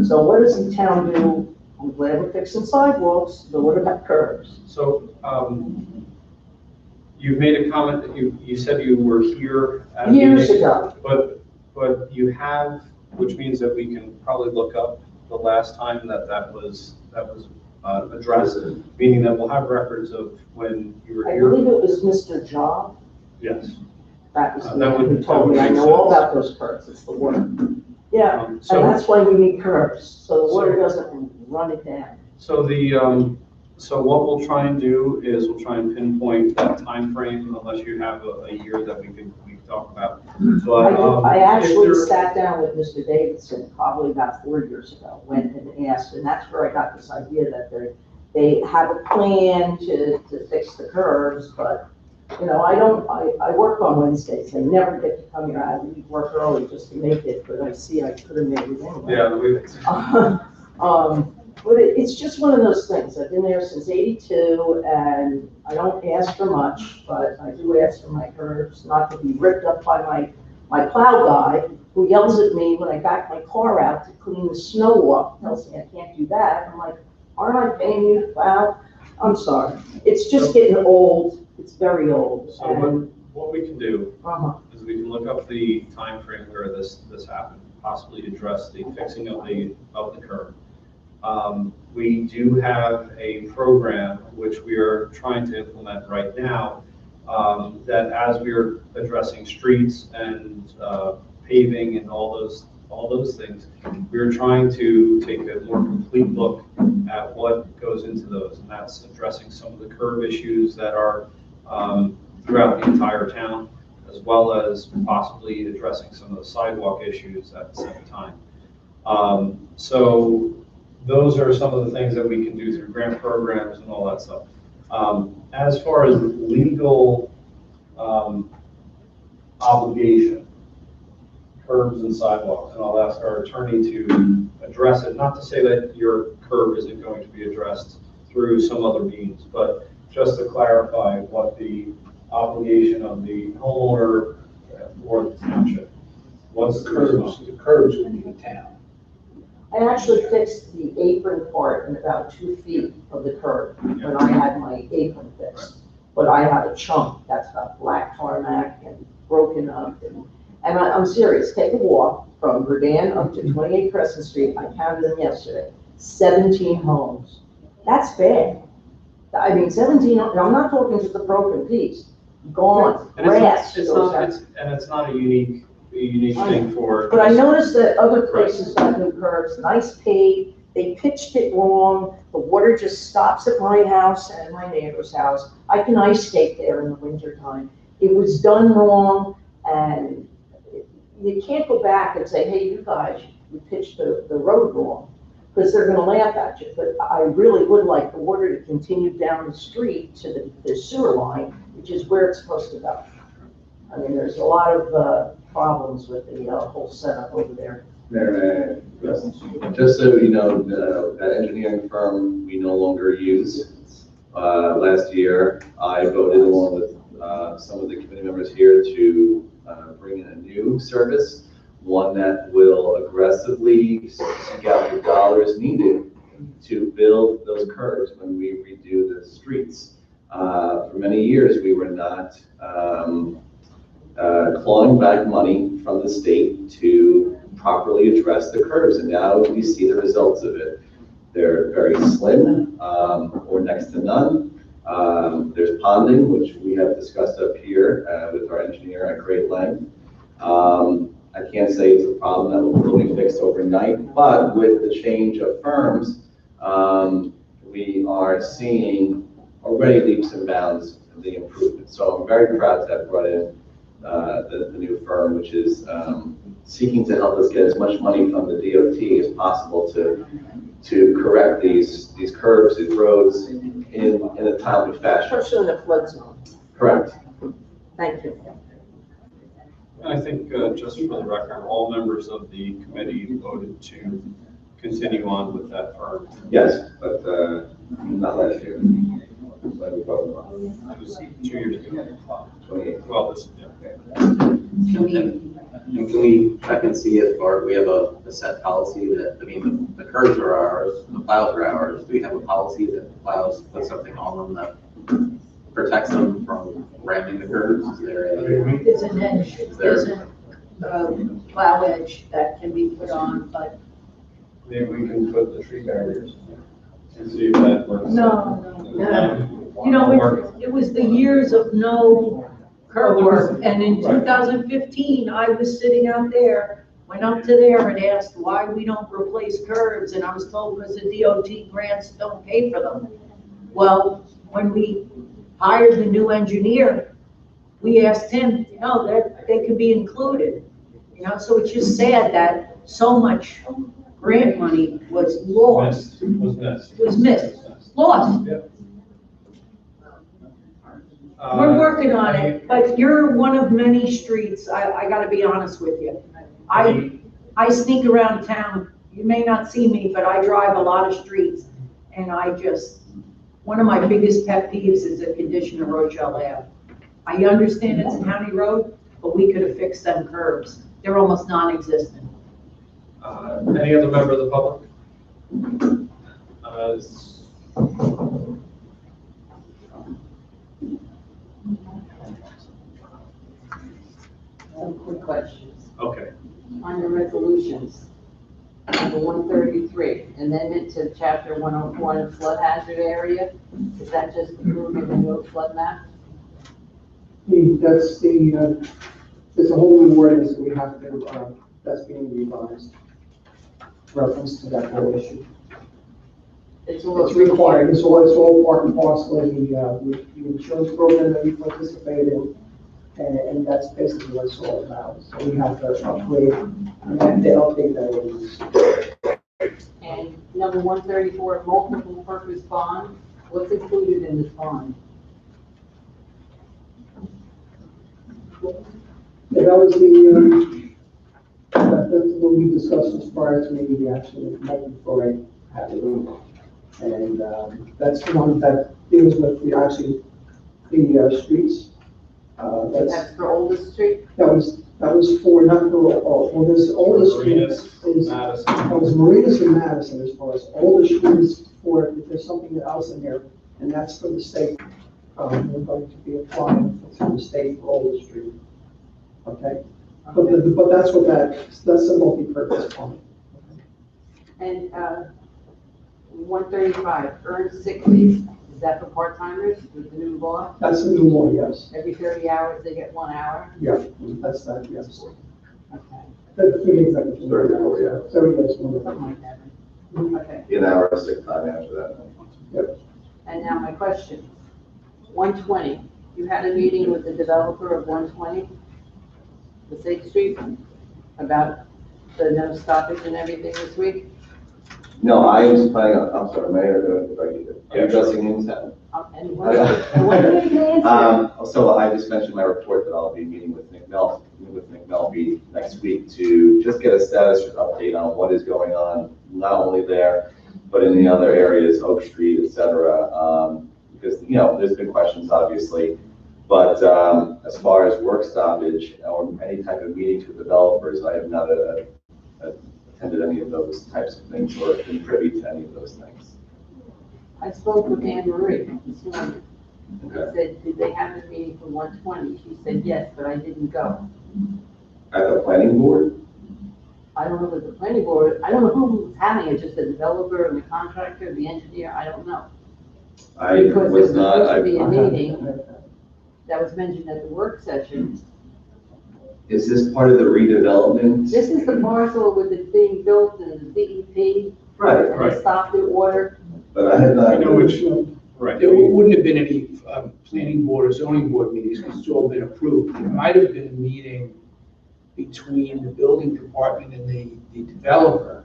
So what does the town do? I'm glad we're fixing sidewalks, but what about curbs? So, you made a comment that you said you were here at a Years meeting, ago. but you have, which means that we can probably look up the last time that was addressed, meaning that we'll have records of when you were I here. believe it was Mr. Job. Yes. That was the That man would- who told that me, would I make know all sense. about those curbs, it's the water. Yeah, and So, that's why we need curbs, so the water doesn't run it down. so so what we'll try and do is we'll try and pinpoint that time frame, unless you have a year that we can talk about. But, I if actually there- sat down with Mr. Davidson probably about 4 years ago, went and asked, and that's where I got this idea that they have a plan to fix the curbs, but, you know, I work on Wednesdays, I never get to come here, I leave work early just to make it, but I see I could have made it anyway. Yeah, But it's just one of those things. I've been there since '82, and I don't ask for much, but I do ask for my curbs not to be ripped up by my plow guy, who yells at me when I back my car out to clean the snow off, tells me I can't do that. I'm like, aren't I paying you to plow? I'm sorry. It's just getting old. It's very old. So And, what we can do uh-huh. is we can look up the time frame where this happened, possibly address the fixing of the curb. We do have a program which we are trying to implement right now, that as we are addressing streets and paving and all those things, we're trying to take a more complete look at what goes into those, and that's addressing some of the curb issues that are throughout the entire town, as well as possibly addressing some of the sidewalk issues at the same time. So those are some of the things that we can do through grant programs and all that stuff. As far as legal obligation, curbs and sidewalks, and I'll ask our attorney to address it, not to say that your curb isn't going to be addressed through some other means, but just to clarify what the obligation of the homeowner or the township. What's the response? The curbs will be the town. I actually fixed the apron part in about 2 feet of the curb when I had my apron fixed. But I had a chunk that's got black tarmac and broken up. And I'm serious, take a walk from Verdun up to 28 Crescent Street. I counted them yesterday, 17 homes. That's bad. I mean, 17, and I'm not talking just a broken piece, gone, And grass. it's not a unique thing for. But I noticed that other places got new curbs, nice paved, they pitched it wrong, the water just stops at my house and my neighbor's house. I can ice skate there in the wintertime. It was done wrong, and you can't go back and say, hey, you guys, you pitched the road wrong, because they're gonna laugh at you. But I really would like the water to continue down the street to the sewer line, which is where it's supposed to go. I mean, there's a lot of problems with the whole setup over there. Mayor, just so you know, that engineering firm we no longer use. Last year, I voted along with some of the committee members here to bring in a new service, one that will aggressively seek out the dollars needed to build those curbs when we redo the streets. For many years, we were not clawing back money from the state to properly address the curbs, and now we see the results of it. They're very slim, or next to none. There's ponding, which we have discussed up here with our engineer at great length. I can't say it's a problem that will be fixed overnight, but with the change of firms, we are seeing already leaps and bounds of the improvement. So I'm very proud to have brought in the new firm, which is seeking to help us get as much money from the DOT as possible to correct these curbs, these roads in a timely fashion. Especially in the flood zone. Correct. Thank you. I think, just for the record, all members of the committee voted to continue on with that firm. Yes, but not last year. It was 2 years ago. 28. Well, this, And can we check and see if we have a set policy that, I mean, the curbs are ours, the plows are ours. Do we have a policy that the plows put something on them that protects them from ramming the curbs? Is there a? There's an edge, there's a plow edge that can be put on, but maybe we can put the tree barriers and see if that works. no. You know, it was the years of no curb work, and in 2015, I was sitting out there, went up to there and asked why we don't replace curbs, and I was told because the DOT grants don't pay for them. Well, when we hired the new engineer, we asked him, that they could be included. So it's just sad that so much grant money was lost. Was missed, lost. Yep. We're working on it, but you're one of many streets, I gotta be honest with you. I sneak around town, you may not see me, but I drive a lot of streets, and one of my biggest pet peeves is the condition of Rochelle Ave. I understand it's a county road, but we could have fixed them curbs. They're almost non-existent. Any other member of the public? Some quick questions. Okay. On your resolutions, number 133, and then amendment to chapter 101 flood hazard area? Is that just approved in the new flood map? That's the, there's a whole new ordinance that we have to, that's being revised. Reference to that whole issue. It's all It's required, it's all part and parcel of the insurance program that we participate in. And that's basically what it's all about. So we have to upgrade, and then they'll take that ordinance. And number 134, multiple purpose bond, what's included in this bond? Yeah, that was the, that's what we discussed as far as maybe the actual multi-story happening. And, that's the one that deals with the, actually, the, streets. That's for Oldest Street? That was for, not for, oldest street is, Madison. that was Marinas and Madison as far as oldest street is for, if there's something else in there, and that's for the state. We're going to be applying to the state for oldest street. Okay? But that's what that's a multi-purpose fund. And 135, earned sick leave, is that for part-timers with the new law? That's the new law, yes. Every 30 hours, they get 1 hour? Yeah, that's that, yes. Okay, That's 3 days, like, 30 hours, yeah. 30 days. something like that. Okay, An hour of sick time after that. Yep. and now my question. 120, you had a meeting with the developer of 120, the State Street, about the no stoppage and everything this week? No, I was planning on, I'm sorry, Mayor, if I could, are you addressing me, Sam? And what are you going to answer? So I just mentioned in my report that I'll be meeting with Nick Melby next week to just get a status update on what is going on, not only there, but in the other areas, Oak Street, et cetera. Because, you know, there's been questions, obviously. But as far as work stoppage or any type of meetings with developers, I have not attended any of those types of things or been privy to any of those things. I spoke with Anne Marie this morning. I Okay. said, did they have a meeting for 120? She said, yes, but I didn't go. At the planning board? I don't know if it's the planning board, I don't know who was having it, just the developer and the contractor, the engineer, I don't know. I Because was there not, supposed to be a I, meeting that was mentioned at the work session. is this part of the redevelopment? This is the parcel with it being built and the DEP, Right, and they stopped the order. but I had not. I know which, Right. there wouldn't have been any planning board or zoning board meetings because it's all been approved. It might have been a meeting between the building department and the developer.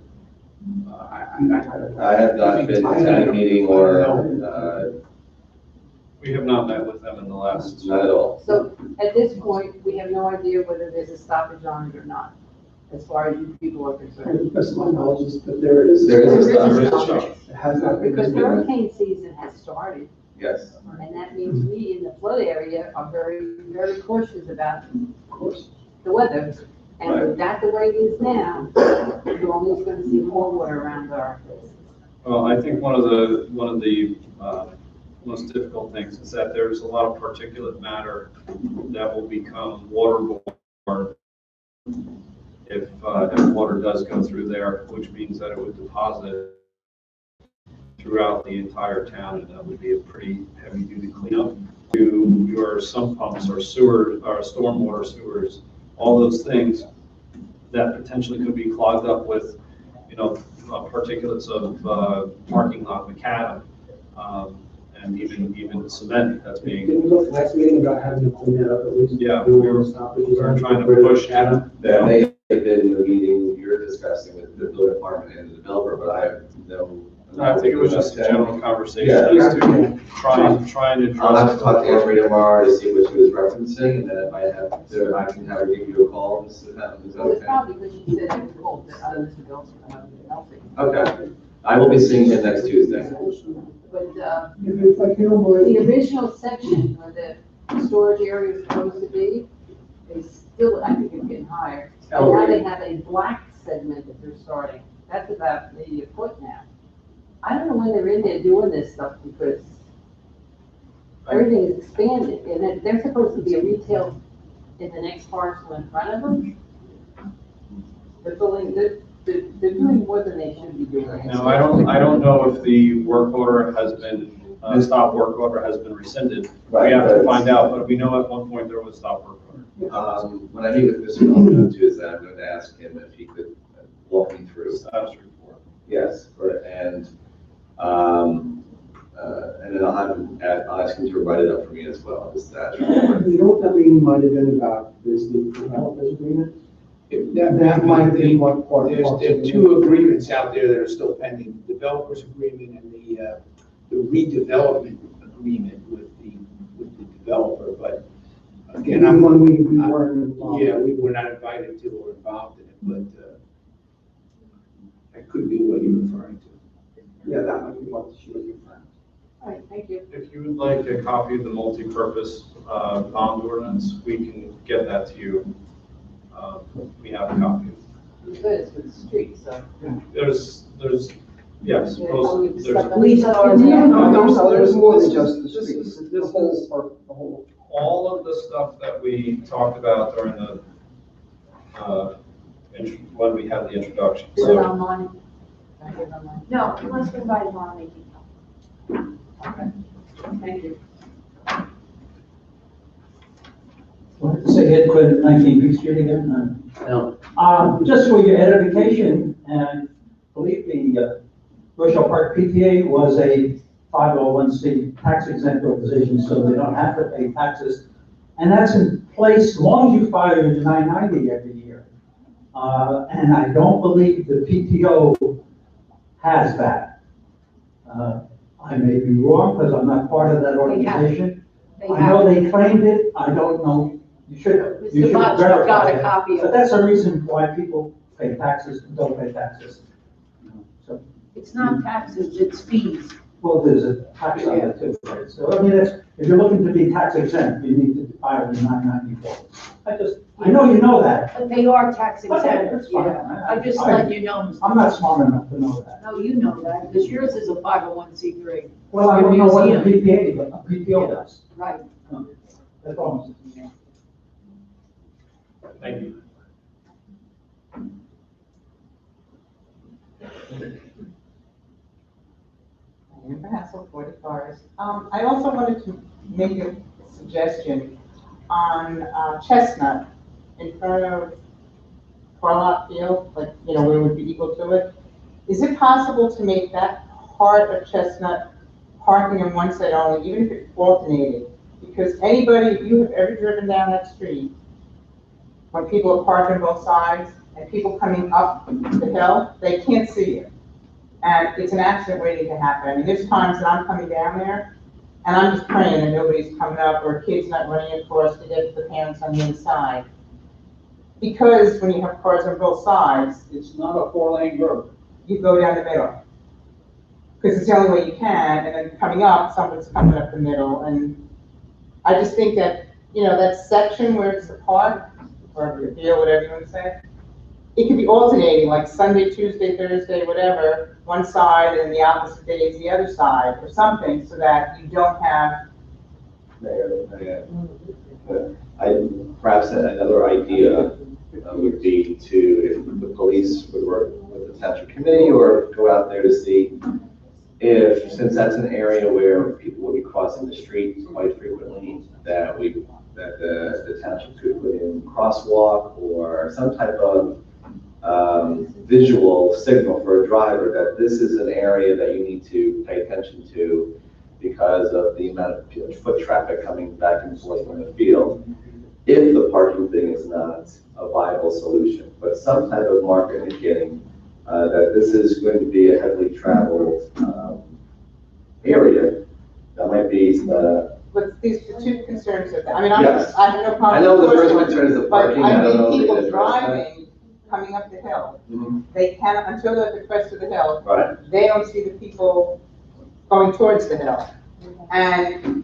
I'm not. I have not been to that meeting or, We have not met with them in the last. not at all. So at this point, we have no idea whether there's a stoppage on it or not, as far as you people are concerned. And the best of my knowledge is that there is. There is a There is a stoppage. It has not been. Because hurricane season has started, Yes. and that means we in the flood area are very, very cautious about Of course. the weather. And with that the way it is now, you're always gonna see more water around our places. Well, I think one of the most difficult things is that there's a lot of particulate matter that will become waterborne if water does go through there, which means that it would deposit throughout the entire town, and that would be a pretty heavy-duty cleanup. To your sump pumps or sewer, or stormwater sewers, all those things that potentially could be clogged up with, particulates of parking lot macadam, and even cement that's Can being. we go to the next meeting about having to clean that up at least? Yeah, we're trying to push. That may have been the meeting you're discussing with the building department and the developer, but I have no. I think it was just a general conversation Yeah. as to trying to. I'll have to talk to Anne Marie tomorrow to see what she was referencing, and then if I have to, I can have her give you a call. Is that Well, it's okay? probably because you said it was cold, that other Mr. Bill's melting. Okay. I will be seeing him next Tuesday. But, If I can, the original section where the storage area is supposed to be, is still, I think it's getting higher. And now they have a black segment that they're starting. That's about maybe a foot now. I don't know when they're in there doing this stuff because everything is expanded and then they're supposed to be a retail in the next parcel in front of them. They're building, they're doing more than they should be doing. No, I don't know if the work order has been, stop work order has been rescinded. We Right, have to but- find out, but we know at one point there was stop work order. When I meet with Mr. Malone Tuesday, I'm going to ask him if he could walk me through. Status report. Yes, and then I'll ask him to write it up for me as well, the status report. You know what that meeting might have been about, is the developers agreement? That might be, what part of. there are two agreements out there that are still pending, the developers agreement and the redevelopment agreement with the developer, but again, I'm. One we weren't involved. Yeah, we were not invited to or involved in it, but that could be what you're referring to. Yeah, that might be what she was referring to. All right, thank you. If you would like a copy of the multi-purpose bond ordinance, we can get that to you. We have a copy. It's good, it's for the street, so. There's, yes, Yeah, those, there's Police cars. No, there's more than just the this streets, is- it's this the whole, is- the whole. all of the stuff that we talked about during the, when we had the introduction. Is it So online? I hear it online. No, unless we invite Ron, they can come. Thank you. Wanted to say Ed Quinn, 19 Beach Street again. No. Just for your edification, and believe me, Rochelle Park PTA was a 501c tax exempt organization, so they don't have to pay taxes. And that's in place as long as you file your 990 every year. And I don't believe the PTO has that. I may be wrong because I'm not part of that organization. They I know have, they claimed it, I don't know, you should Mr. Botch got verify a it. copy But of it. that's a reason why people pay taxes and don't pay taxes. So, It's not taxes, it's fees. well, there's a tax on it too, right? So, I mean, if you're looking to be tax exempt, you need to file the 994. I know you know that. But they are tax Okay, exempt, that's fine. yeah. I just let you know, Mr. I'm not smart enough to know that. No, you know that, because yours is a 501c3. Well, I Your don't know what the museum. PTO does. Right. That's all. I'm saying. thank you. Amber Hassel, 40 Cars. I also wanted to make a suggestion on Chestnut in front of Carlock Field, like, you know, where it would be equal to it. Is it possible to make that part of Chestnut parking on one side only, even if it's alternated? Because anybody, if you have ever driven down that street, when people are parking both sides and people coming up the hill, they can't see you. And it's an accident waiting to happen. I mean, there's times that I'm coming down there and I'm just praying that nobody's coming up or kids not running across to get to the parents on the inside. Because when you have cars on both sides, It's not a 4-lane road. you go down the middle. Because it's the only way you can, and then coming up, someone's coming up the middle, and I just think that, you know, that section where it's the park, or the field, whatever you want to say, it could be alternating, like Sunday, Tuesday, Thursday, whatever, one side, and the opposite day is the other side, or something, so that you don't have. Perhaps another idea would be to, if the police would work with the township committee or go out there to see if, since that's an area where people will be crossing the street quite frequently, that the township could put in crosswalk or some type of visual signal for a driver that this is an area that you need to pay attention to because of the amount of foot traffic coming back and forth from the field, if the parking thing is not a viable solution. But some type of marker indicating that this is going to be a heavily traveled area, that might be But these are two concerns of that. I mean, Yes. I have no problem. I know the with first it, concern is the but parking. I don't know I if mean, they people address that. driving, coming up the hill, Mhm. they cannot, until they're at the crest of the hill, Right. they don't see the people going towards the hill. And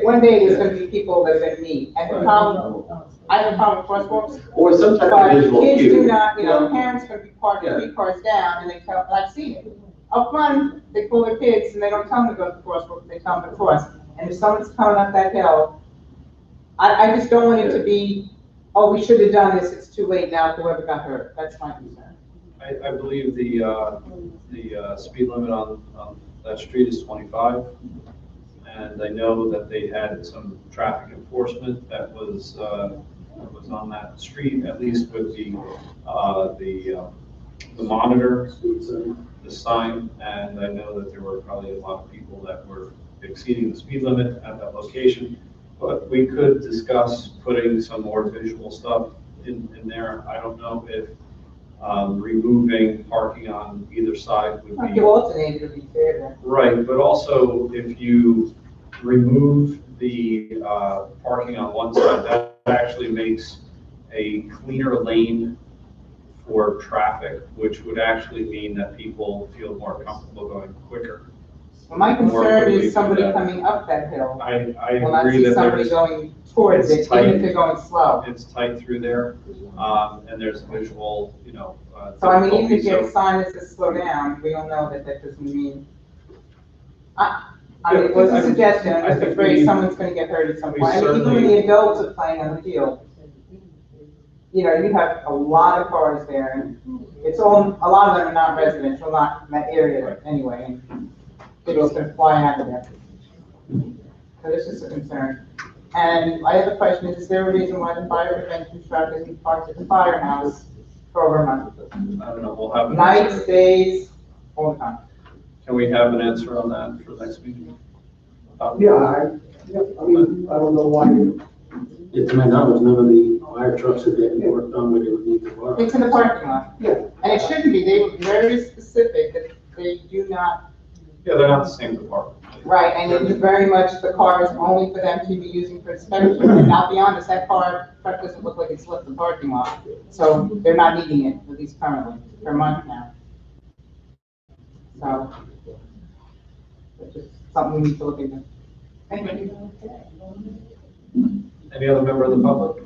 one day there's gonna be people that are gonna meet. And the problem, I have a problem with crosswalks, Or some type but of visual kids cue. do not, you know, Yeah. parents gonna be parking Yeah. 3 cars down and they tell, and I've seen it. Up front, they pull their kids and they don't tell them to go to the crosswalk, they tell them to cross. And if someone's coming up that hill, I just don't want it to be, oh, we should have done this, it's too late now, whoever got hurt. That's my concern. I believe the speed limit on that street is 25. And I know that they had some traffic enforcement that was on that street, at least with the monitor, the sign, and I know that there were probably a lot of people that were exceeding the speed limit at that location. But we could discuss putting some more visual stuff in there. I don't know if removing parking on either side would Like be. you alternate to be fair then. Right, but also if you remove the parking on one side, that actually makes a cleaner lane for traffic, which would actually mean that people feel more comfortable going quicker. Well, my More concern quickly is somebody through that. coming up that hill. I Will not agree see that somebody there's, going towards it's it, even tight. if they're going slow. it's tight through there, and there's visual, So I mean, even if difficulty, you have so- a sign that says slow down, we all know that that doesn't mean. I Yeah, mean, it was I- a suggestion, I I'm think afraid we- someone's gonna get hurt at some we point. I mean, even when certainly- the adults are playing on the field, you have a lot of cars there, and it's all, a lot of them are not residential, not in that area anyway, and kids can fly out of there. So this is a concern. And my other question is there a reason why the fire prevention truck isn't parked at the firehouse for over a month? I don't know, we'll have an Nights, answer. days, all the time. Can we have an answer on that for the next meeting? Yeah, I mean, I don't know why. To my knowledge, none of the fire trucks are getting worked on where they would need to work. It's in the parking lot. Yeah. And it shouldn't be, they were very specific that they do not, Yeah, they're not the same department. right, and it's very much, the car is only for them to be using for inspection, and not beyond this, that truck doesn't look like it's left the parking lot. So they're not needing it, at least currently, for a month now. So, it's just something we need to look into. Thank you. Any other member of the public?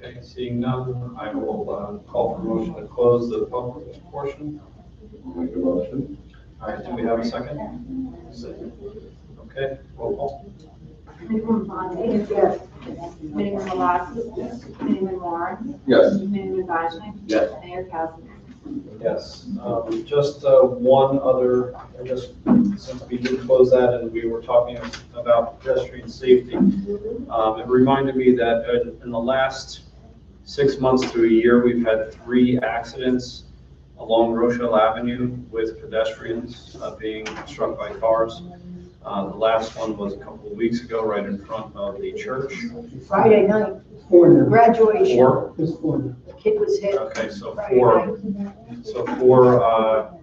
Okay, seeing none, I will call for a motion to close the public portion. Make a motion. All right, do we have a second? Second. Okay, roll call. Committeeman Bonney? Yes. Committeeman Malasky? Yes. Committeeman Warren? Yes. Committeeman Dashner? Yes. Mayor Casper? Yes, just one other, I guess, since we did close that and we were talking about pedestrian safety, it reminded me that in the last 6 months to a year, we've had 3 accidents along Rochelle Avenue with pedestrians being struck by cars. The last one was a couple of weeks ago, right in front of the church. Friday night, Four now. graduation, 4? Just four now. the kid was hit. Okay, so Friday 4. night. So 4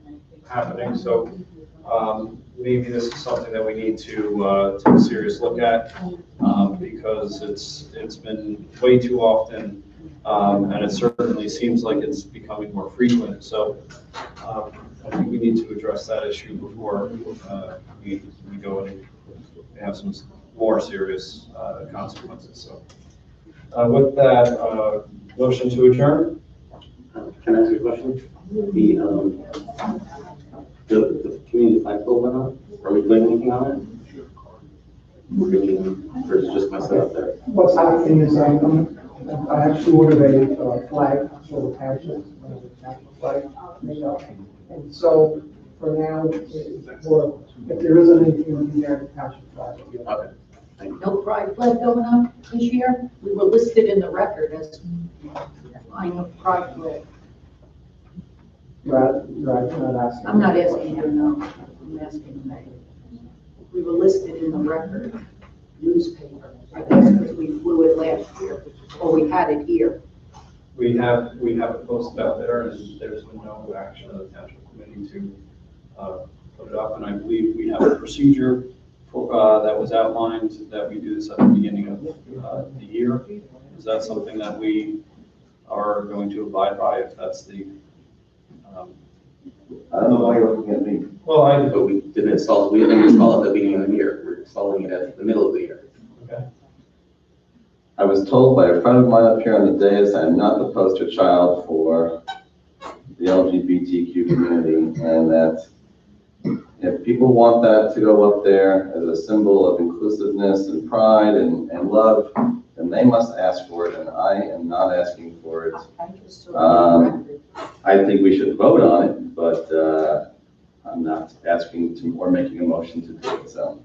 happening, so maybe this is something that we need to take a serious look at, because it's been way too often, and it certainly seems like it's becoming more frequent, so I think we need to address that issue before we go and have some more serious consequences, so. With that, motion to adjourn? Can I ask you a question? The community flagpole went up. Are we doing anything on it? Or is it just myself out there? What's happening is I actually ordered a flag for the township, a national flag, and so for now, if there isn't anything in there, the township flag will be up. Okay. No pride flag going up this year. We were listed in the record as flying a pride flag. You're not asking. I'm not asking you, no, I'm asking the mayor. We were listed in the record newspaper. I guess because we flew it last year, or we had it here. We have it posted out there, and there's been no action of the township committee to put it up, and I believe we have a procedure that was outlined that we do this at the beginning of the year. Is that something that we are going to abide by if that's the? I don't know why you're looking at me. Well, But we didn't install it at the beginning of the year. We're installing it at the middle of the year. Okay. I was told by a friend of mine up here on the dais, I'm not the poster child for the LGBTQ community, and that if people want that to go up there as a symbol of inclusiveness and pride and love, then they must ask for it, and I am not asking for it. I just saw it in the record. I think we should vote on it, but I'm not asking to, or making a motion to do it, so.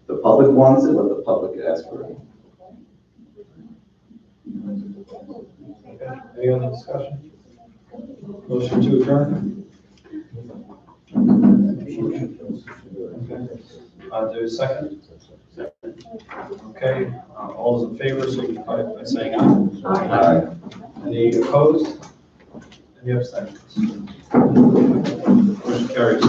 The public wants it, what the public asks for it. Okay, any other discussion? Motion to adjourn? Okay. Do a second? Okay, all those in favor, signify by saying aye. Aye. Any opposed? Any abstentions? Motion carries.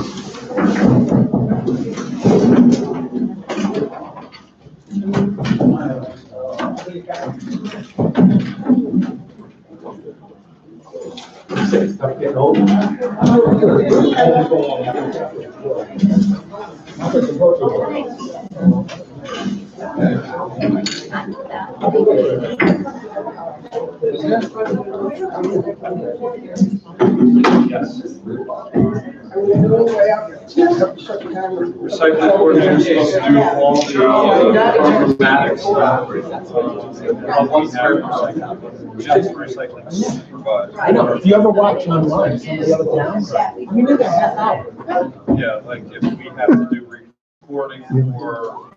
Start getting old. Yes. Recycling ordinance supposed to do all the programmatic stuff. Just recycling provides. I know, if you ever watch online, some of the other towns, you need a half hour. Yeah, like if we have to do recording for